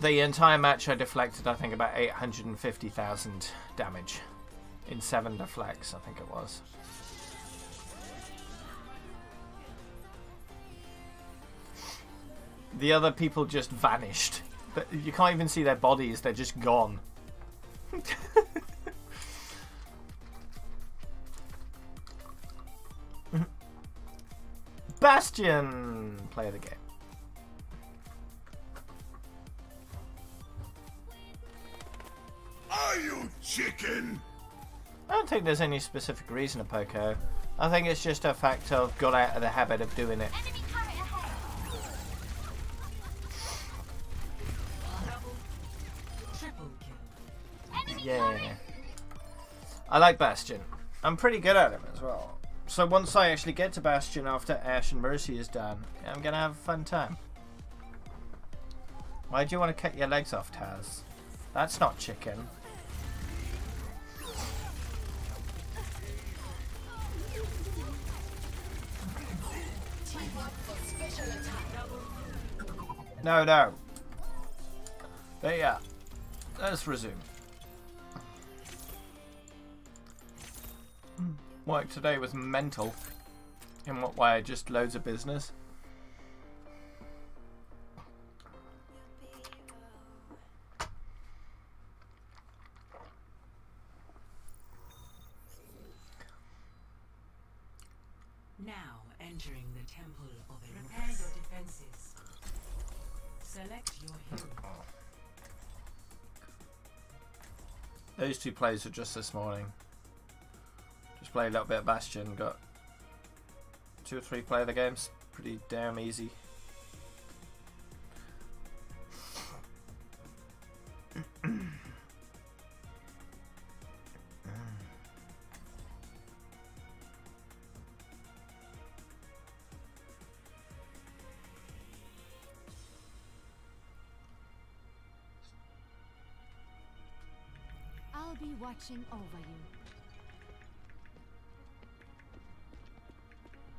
The entire match I deflected, I think, about 850,000 damage in 7 deflects, I think it was. The other people just vanished. But you can't even see their bodies, they're just gone. Bastion! Play the game. Are you chicken? I don't think there's any specific reason to Poco. I think it's just a fact of got out of the habit of doing it. triple kill. Yeah. I like Bastion. I'm pretty good at him as well. So once I actually get to Bastion after Ash and Mercy is done, I'm gonna have a fun time. Why do you want to cut your legs off, Taz? That's not chicken. No, no. But yeah, let's resume. Work today was mental. In what way? Just loads of business. Now entering the temple of a repair your defenses. Select your hero. Those two plays were just this morning. Just played a little bit of Bastion, got 2 or 3 play of the games. Pretty damn easy. I'll be watching over you.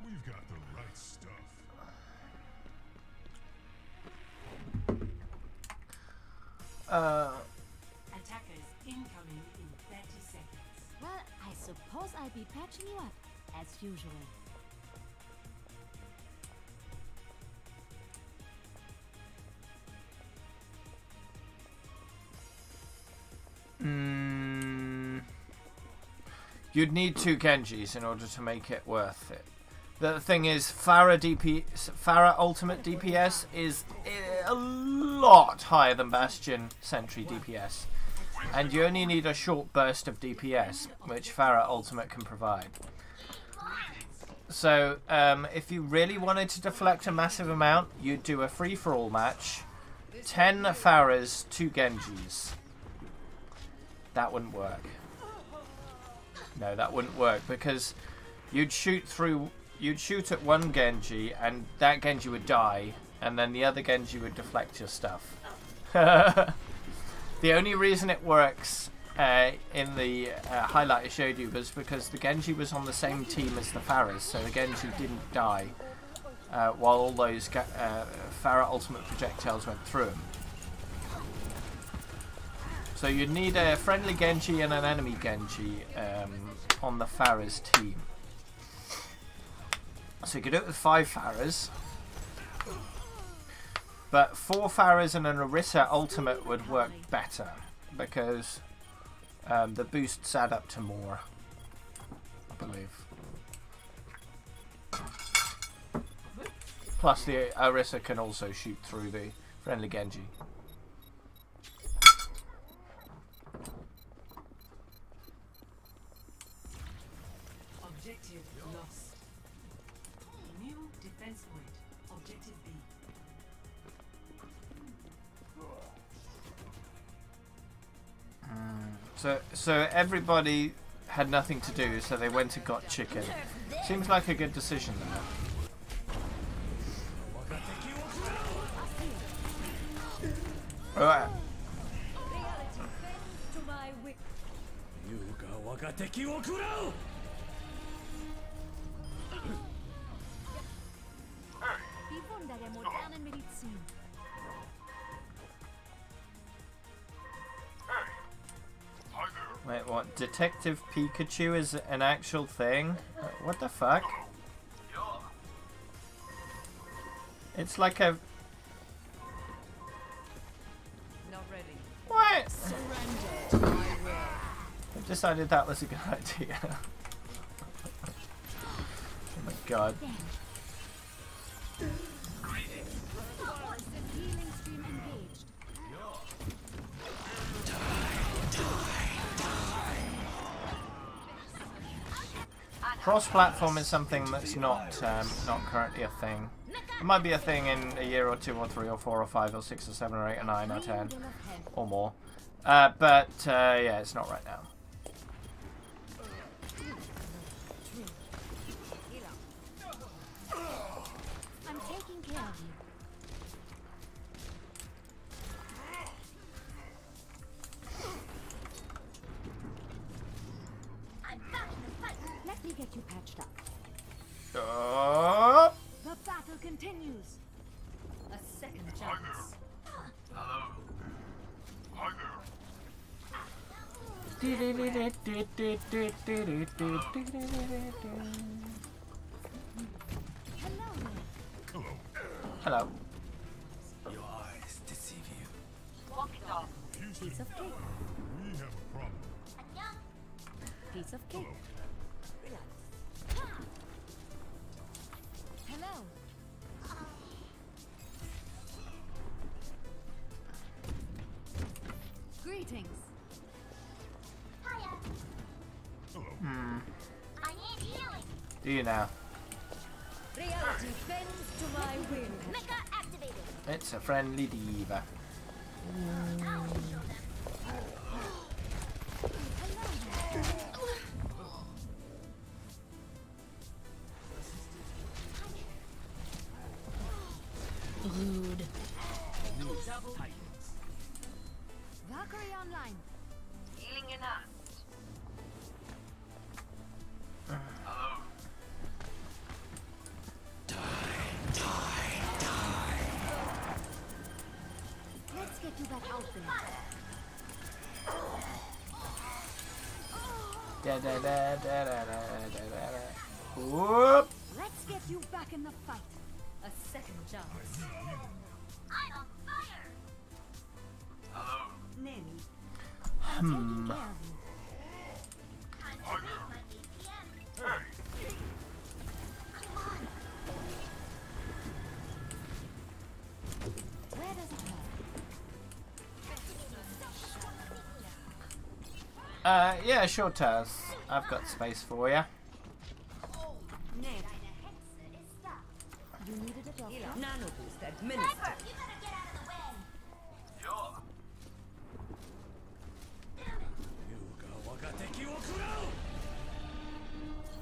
We've got the right stuff. Attackers incoming in 30 seconds. Well, I suppose I'll be patching you up, as usual. You'd need 2 Genjis in order to make it worth it. The thing is, Pharah Ultimate DPS is a lot higher than Bastion Sentry DPS. And you only need a short burst of DPS, which Pharah Ultimate can provide. So, if you really wanted to deflect a massive amount, you'd do a free-for-all match. 10 Pharahs, 2 Genjis. That wouldn't work. No, that wouldn't work, because you'd shoot at one Genji, and that Genji would die, and then the other Genji would deflect your stuff. The only reason it works in the highlight I showed you was because the Genji was on the same team as the Pharahs, so the Genji didn't die while all those Pharah Ultimate projectiles went through him. So you'd need a friendly Genji and an enemy Genji on the Pharah's team. So you could do it with 5 Pharahs. But 4 Pharahs and an Orisa Ultimate would work better, because the boosts add up to more, I believe. Plus the Orisa can also shoot through the friendly Genji. Objective lost. New defense point. Objective B. So everybody had nothing to do, so they went and got chicken. Seems like a good decision though. Alright. Diffondere moderne Medizin. Wait, what? Detective Pikachu is an actual thing? What the fuck? It's like a... Not ready. What? Surrender to my will. I decided that was a good idea. Oh my god. Healing stream engaged. Cross-platform is something that's not currently a thing. It might be a thing in a year or 2 or 3 or 4 or 5 or 6 or 7 or 8 or 9 or 10 or more. But yeah, it's not right now. me get you patched up. Oh. The battle continues. A second chance. Hello. Hi there. Hello there. Hello. Your eyes deceive you. Walk it off. Piece of cake. We have a problem. Piece of cake. Hello. Greetings. I need healing. Do you now? Reality bends to my will. Mecha activated. It's a friendly diva. Rude. Double Valkyrie online. Healing enhanced. Hello. Let's get you back out there. Da da da da da da da da. Whoop! Let's get you back in the fight. A second chance. I'm on fire. Hello. Nanny. Hmm. Care of you. Time to raise my APM. Hey. Where does it hurt? Yeah, sure, Taz. I've got space for you. Nanny. You needed a doctor. Nano boost administered. You better get out of the way. Sure.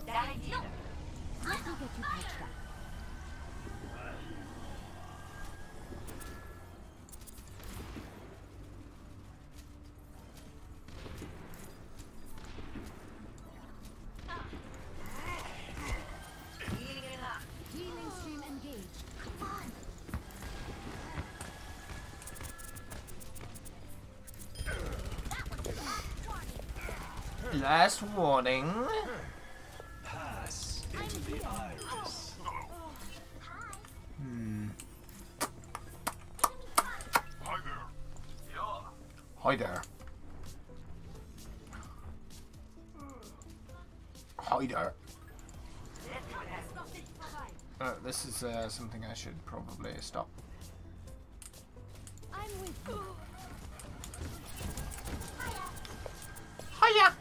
That idea. Let me get you patched up. Healing enhanced. Healing stream engaged. Last warning. Pass into the iris. Hmm. Hi there. Yeah. Hi there. Hi there. This is something I should probably stop. I'm with you. Hiya!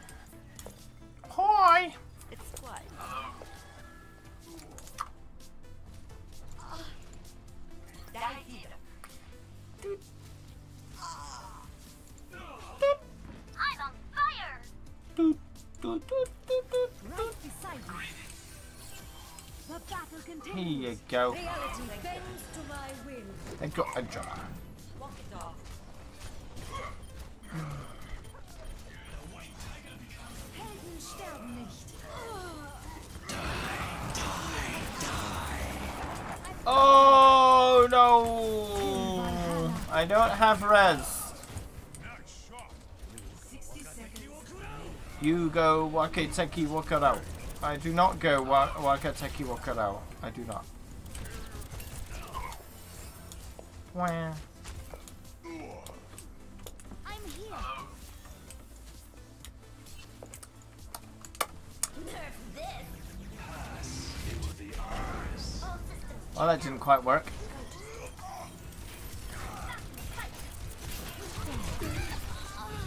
Hi! It's quiet. That idea. I'm on fire. Doot, doot, doot, doot, doot. Right beside you. The battle Here continues. you go. Reality bends to my will. I got a jar. Walk it off. Helden sterben nicht. Oh no! I don't have res. 60 seconds. You go Wakateki Wakarao. I do not go Wakateki Wakarao. I do not. Wah. I'm here. Nerf this. Pass into the iris. All systems. Well, that didn't quite work.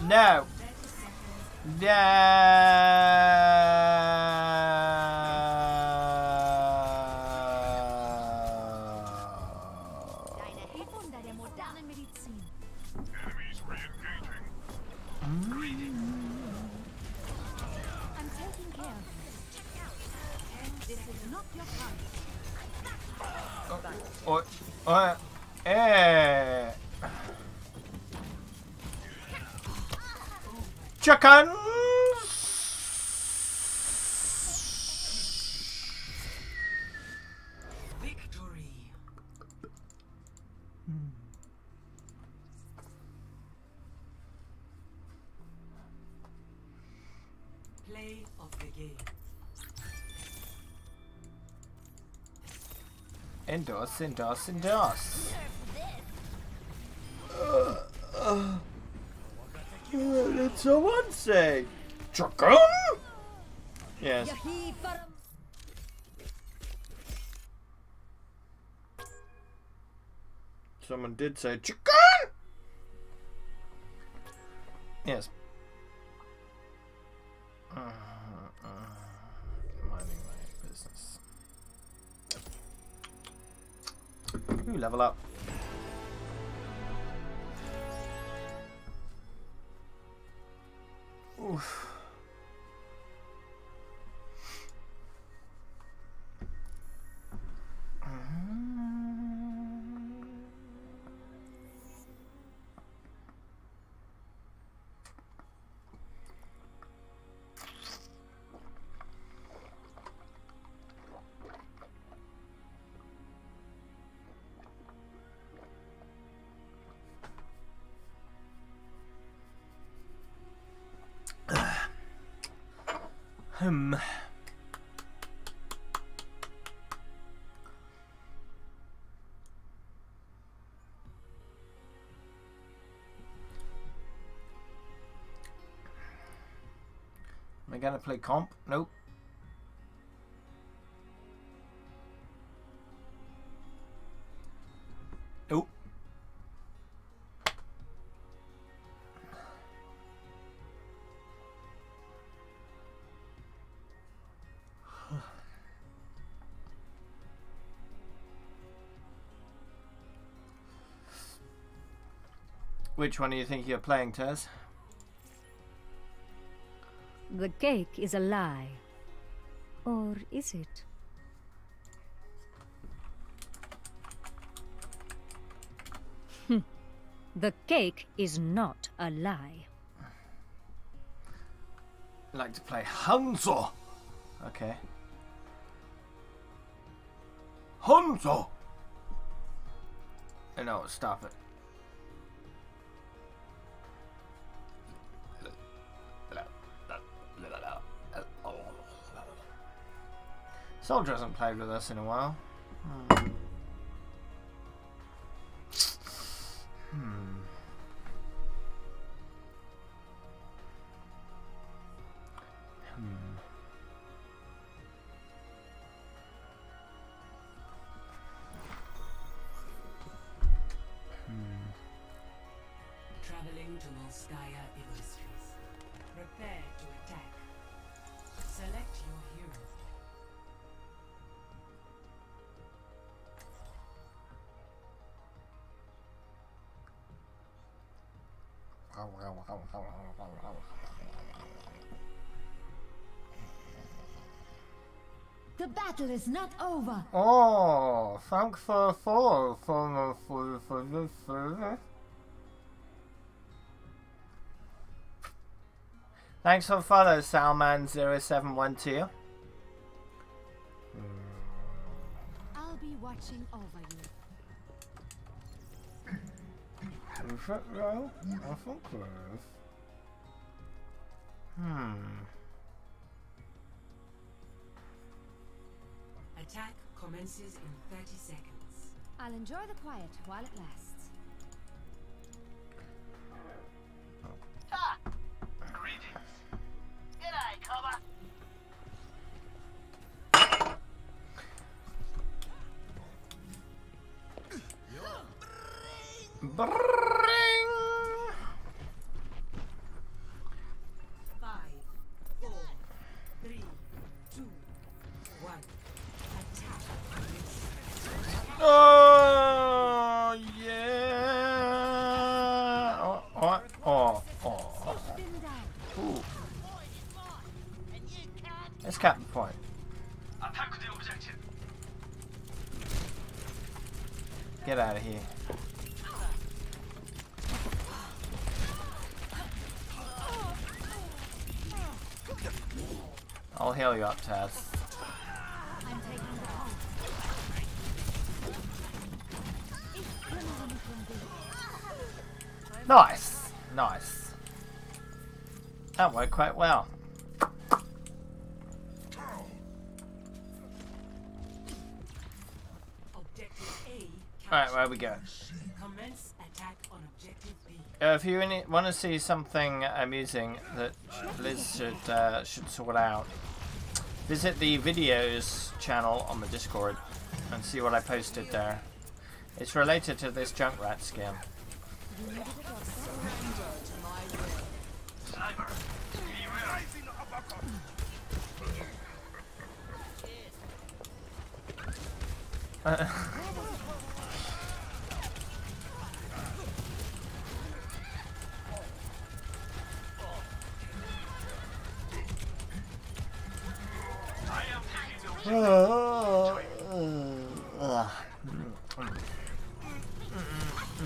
No. No. Deine Wunder der modernen Medizin. Enemies re-engaging. I'm taking care of you. This is not your fight. Eh. Chickens. Endorse, endorse, endorse. Did someone say chicken? Yes. Someone did say chicken. Yes. Minding my business. Ooh, level up. Oof. Am I gonna play comp? Nope. Nope. Which one do you think you're playing, Tez? The cake is a lie. Or is it? The cake is not a lie. I like to play Hanzo. Okay. Hanzo! No, stop it. Soldier hasn't played with us in a while. Traveling to Molskaya Industries. Prepare to attack. Select your hero. The battle is not over. Oh, thanks for Thanks for follow, Salman0712. I'll be watching over you. Is it though? I think it is. Attack commences in 30 seconds. I'll enjoy the quiet while it lasts. Ah! Greetings. G'day, Cobber. Bring! 5, 4, 3, 2, 1. Attack. Oh yeah! Oh. Ooh. Let's cap the point. Attack the objective. Get out of here. I'll heal you up, Taz. I'm taking the point. Nice! Nice. That worked quite well. Objective Alright, where we go? Commence attack on objective B. If you want to see something amusing that Liz should sort out, visit the videos channel on the Discord and see what I posted there. It's related to this Junkrat skin.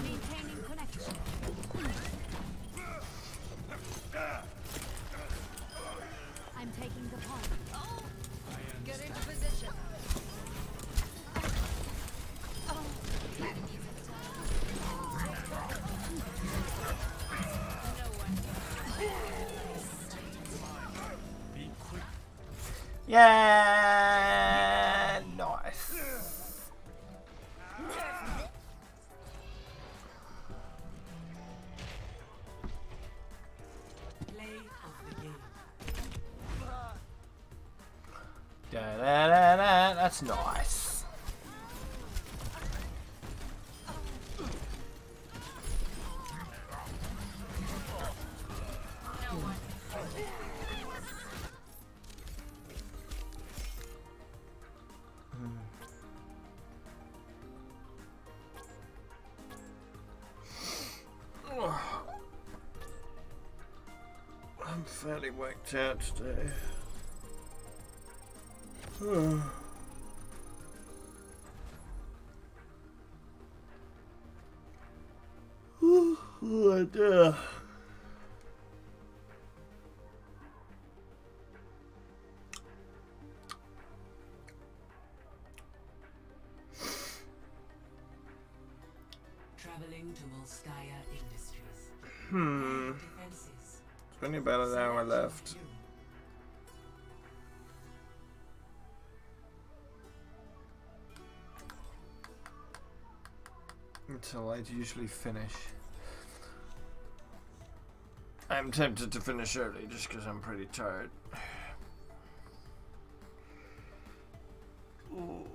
Maintaining connection. I'm taking the point. Get into position. Yeah, nice. Play of the game. Da, da, da, da. That's nice. I'm fairly whacked out today. Oh dear. Traveling to Volskaya Industries. Defenses. It's only about an hour left until I'd usually finish. I'm tempted to finish early just because I'm pretty tired. Ooh.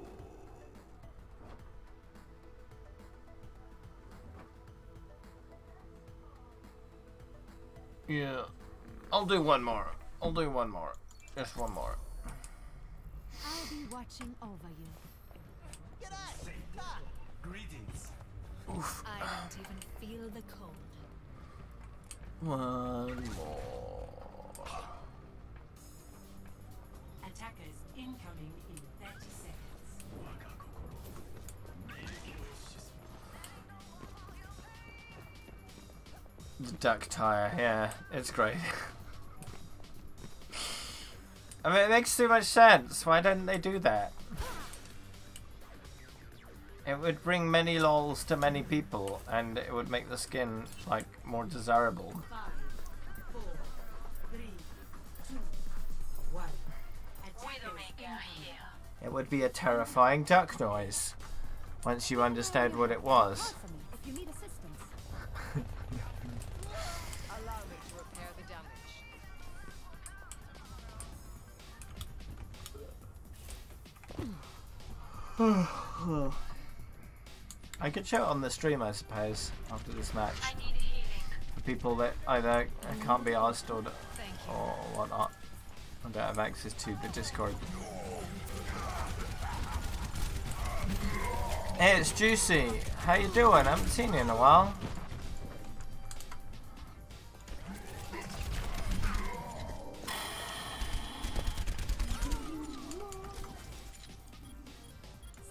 Yeah, I'll do one more. I'll do one more. Just one more. I'll be watching over you. Greetings. Oof. I don't even feel the cold. One more. Attackers incoming in 30 seconds. The duck tire, yeah, it's great. I mean, it makes too much sense. Why don't they do that? It would bring many lols to many people, and it would make the skin, like, more desirable. 5, 4, 3, 2, 1. Widowmaker here. It would be a terrifying duck noise, once you understood what it was. Call for me if you need assistance. Allow me to repair the damage. I could show it on the stream, I suppose, after this match. I need healing. For people that either can't be asked or whatnot. I don't have access to the Discord. Hey, it's Juicy. How you doing? I haven't seen you in a while.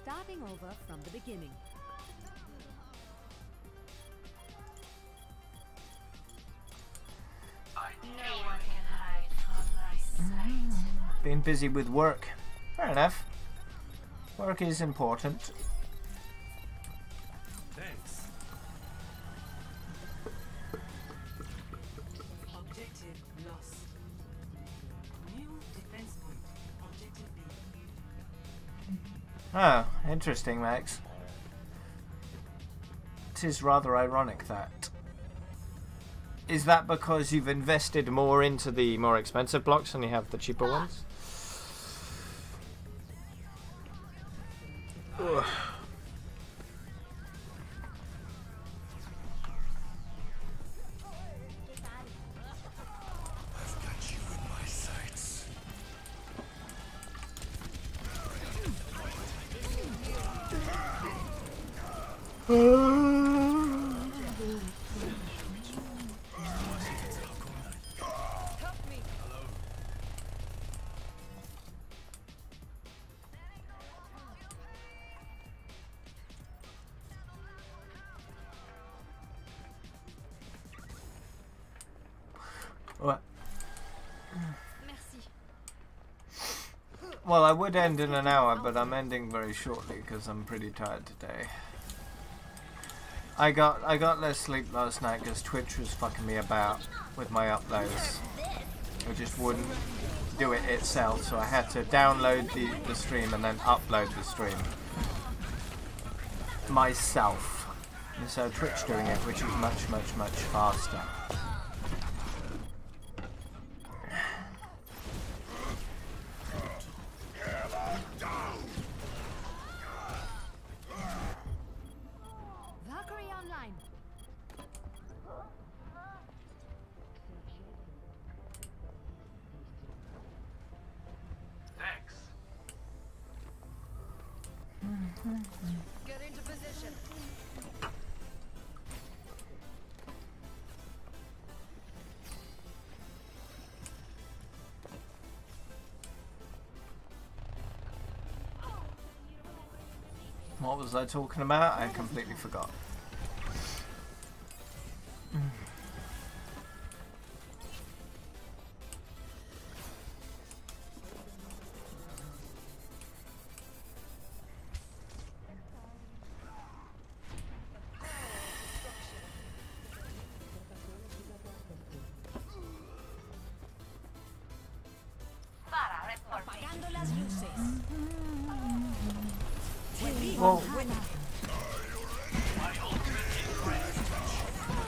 Starting over from the beginning. No one can hide from my sight. Been busy with work. Fair enough. Work is important. Thanks. Objective lost. New defense point. Objective B. Oh, interesting, Max. That is rather ironic, that. Is that because you've invested more into the more expensive blocks than you have the cheaper ones? Ugh. What? Well, I would end in an hour, but I'm ending very shortly because I'm pretty tired today. I got less sleep last night because Twitch was fucking me about with my uploads. It just wouldn't do it itself, so I had to download the stream and then upload the stream myself. And so Twitch doing it, which is much, much, much faster. Get into position. What was I talking about? I completely forgot.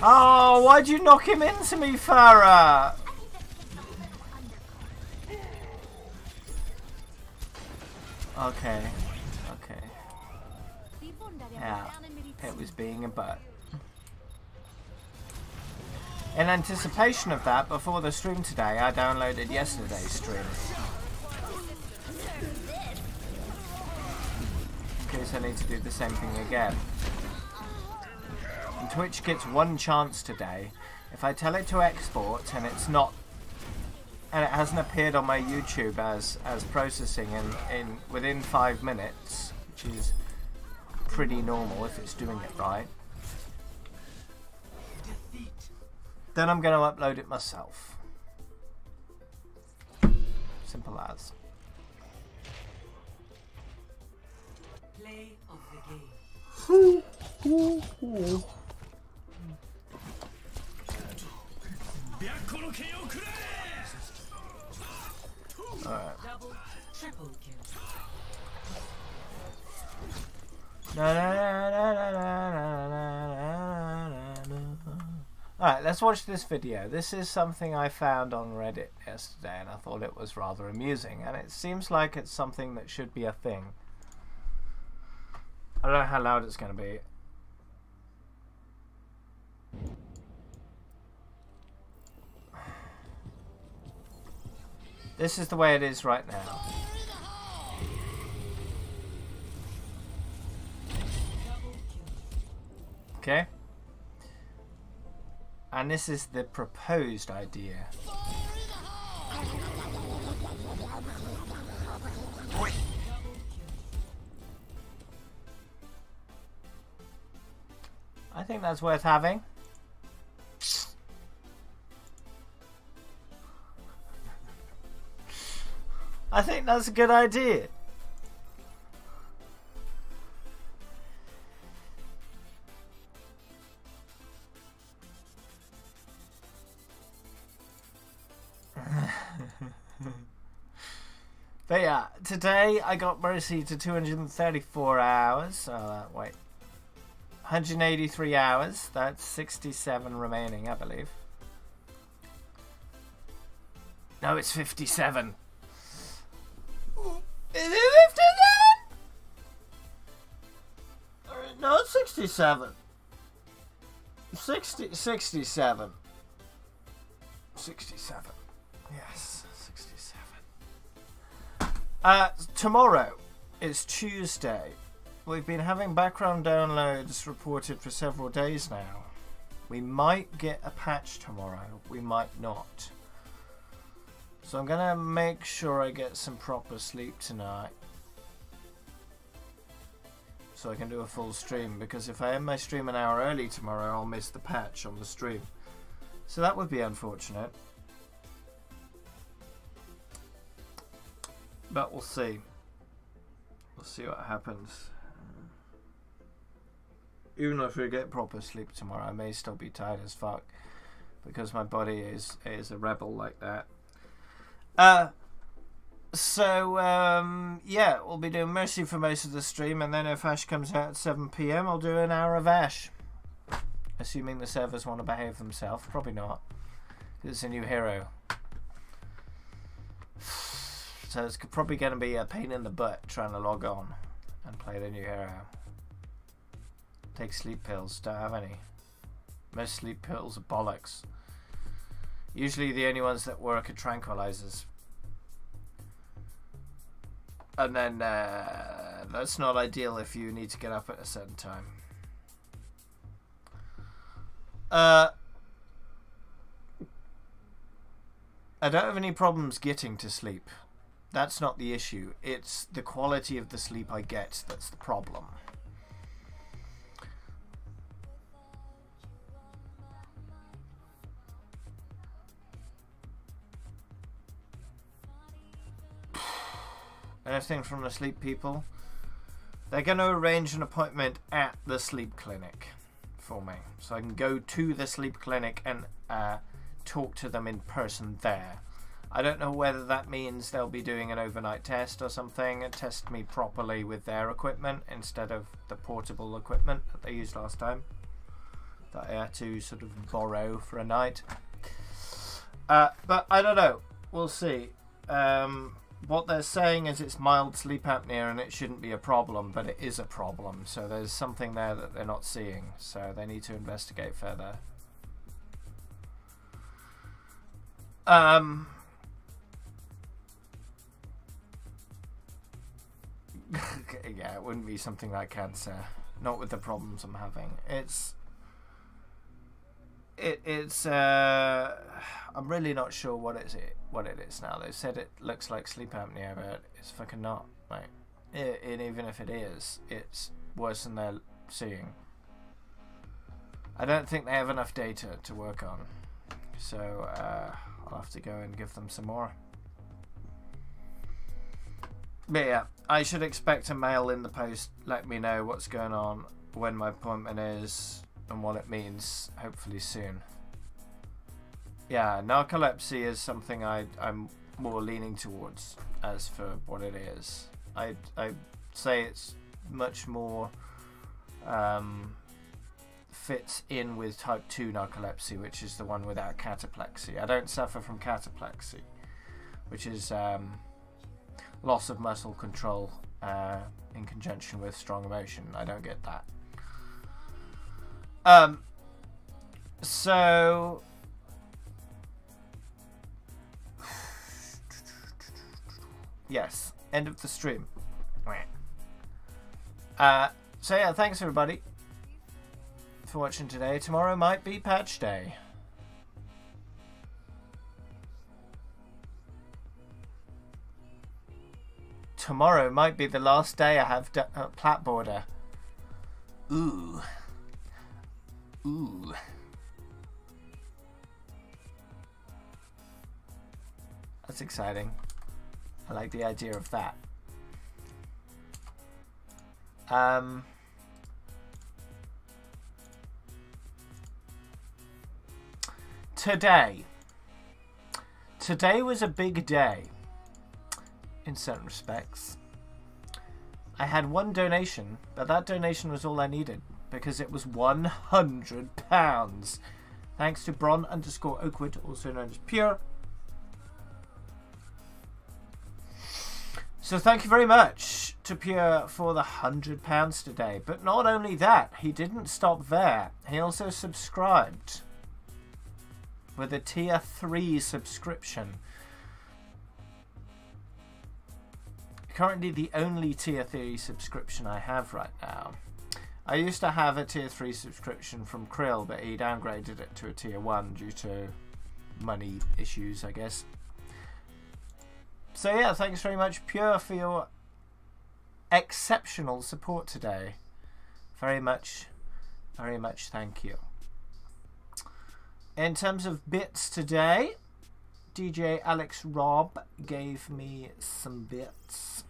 Oh, why'd you knock him into me, Farah? Okay. Okay. Yeah, it was being a butt. In anticipation of that, before the stream today, I downloaded yesterday's stream. In case I need to do the same thing again. And Twitch gets one chance today. If I tell it to export and it's not, and it hasn't appeared on my YouTube as processing in within 5 minutes, which is pretty normal if it's doing it right, then I'm going to upload it myself. Simple as. Play of the game. Alright. Double, triple kill. Alright, let's watch this video. This is something I found on Reddit yesterday and I thought it was rather amusing, and it seems like it's something that should be a thing. I don't know how loud it's going to be. This is the way it is right now. Okay? And this is the proposed idea. I think that's worth having. I think that's a good idea. But yeah, today I got Mercy to 234 hours. Wait. 183 hours. That's 67 remaining, I believe. No, it's 57. Is it 57? No, it's 67. 67. 67. Yes, 67. Tomorrow is Tuesday. We've been having background downloads reported for several days now. We might get a patch tomorrow. We might not. So I'm going to make sure I get some proper sleep tonight. So I can do a full stream. Because if I end my stream an hour early tomorrow, I'll miss the patch on the stream. So that would be unfortunate. But we'll see. We'll see what happens. Even if we get proper sleep tomorrow, I may still be tired as fuck. Because my body is a rebel like that. Yeah, we'll be doing Mercy for most of the stream, and then if Ash comes out at 7 PM, I'll do an hour of Ash. Assuming the servers want to behave themselves. Probably not. It's a new hero. So it's probably going to be a pain in the butt trying to log on and play the new hero. Take sleep pills. Don't have any. Most sleep pills are bollocks. Usually the only ones that work are tranquilizers. And then that's not ideal if you need to get up at a certain time. I don't have any problems getting to sleep. That's not the issue. It's the quality of the sleep I get that's the problem. Anything from the sleep people? They're going to arrange an appointment at the sleep clinic for me. So I can go to the sleep clinic and talk to them in person there. I don't know whether that means they'll be doing an overnight test or something and test me properly with their equipment instead of the portable equipment that they used last time that I had to sort of borrow for a night. But I don't know. We'll see. What they're saying is it's mild sleep apnea and it shouldn't be a problem, but it is a problem. So there's something there that they're not seeing. So they need to investigate further. Yeah, it wouldn't be something like cancer. Not with the problems I'm having. I'm really not sure what it is now. They said it looks like sleep apnea, but it's fucking not. Like, and even if it is, it's worse than they're seeing. I don't think they have enough data to work on, so I'll have to go and give them some more. But yeah, I should expect a mail in the post. Let me know what's going on, when my appointment is, and what it means, hopefully soon. Yeah, narcolepsy is something I'm more leaning towards as for what it is. I'd say it's much more fits in with type 2 narcolepsy, which is the one without cataplexy. I don't suffer from cataplexy, which is loss of muscle control in conjunction with strong emotion. I don't get that. So yes, end of the stream. So yeah, thanks everybody for watching today. Tomorrow might be patch day. Tomorrow might be the last day I have plat border. Ooh. Ooh. That's exciting. I like the idea of that. Today was a big day in certain respects. I had one donation, but that donation was all I needed. because it was £100. Thanks to Bron_Oakwood, also known as Pure. So thank you very much to Pure for the £100 today. But not only that, he didn't stop there. He also subscribed with a tier 3 subscription. Currently the only tier 3 subscription I have right now. I used to have a tier 3 subscription from Krill, but he downgraded it to a tier 1 due to money issues, I guess. So yeah, thanks very much, Pure, for your exceptional support today. Very much thank you. In terms of bits today, DJ Alex Rob gave me some bits.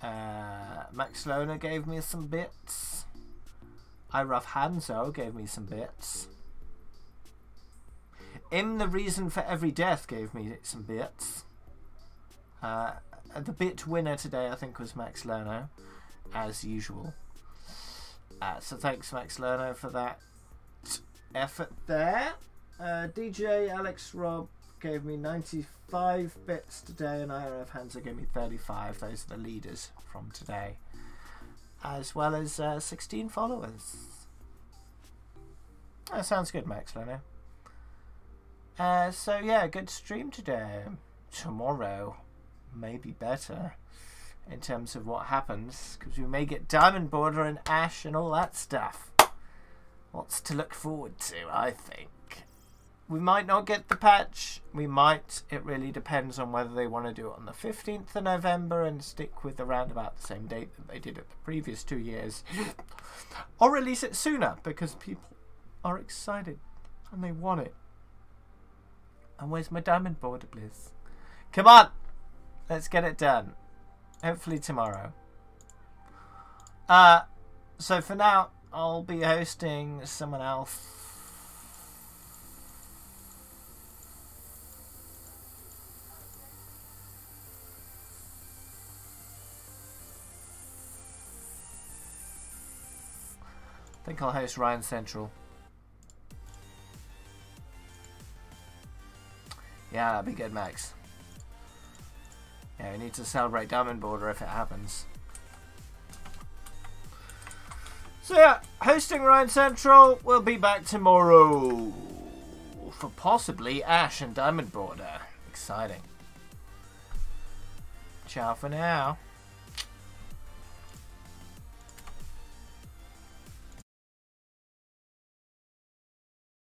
Max Lona gave me some bits. iRuff Hanzo gave me some bits. The Reason for Every Death gave me some bits. The bit winner today I think was Max Lerno, as usual. So thanks Max Lerno for that effort there. DJ Alex Rob gave me 95 bits today, and IRF Hansa gave me 35. Those are the leaders from today, as well as 16 followers. That sounds good, Max Lerner. So yeah, good stream today. Tomorrow may be better in terms of what happens, because we may get Diamond Border and Ash and all that stuff. Lots to look forward to, I think. We might not get the patch. We might. It really depends on whether they want to do it on the 15th of November and stick with around about the same date that they did it the previous 2 years. Or release it sooner, because people are excited and they want it. And where's my Diamond Border, please? Come on! Let's get it done. Hopefully tomorrow. So for now, I'll be hosting someone else. I think I'll host Ryan Central. Yeah, that'd be good, Max. Yeah, we need to celebrate Diamond Border if it happens. So yeah, hosting Ryan Central. We'll be back tomorrow for possibly Ash and Diamond Border. Exciting. Ciao for now.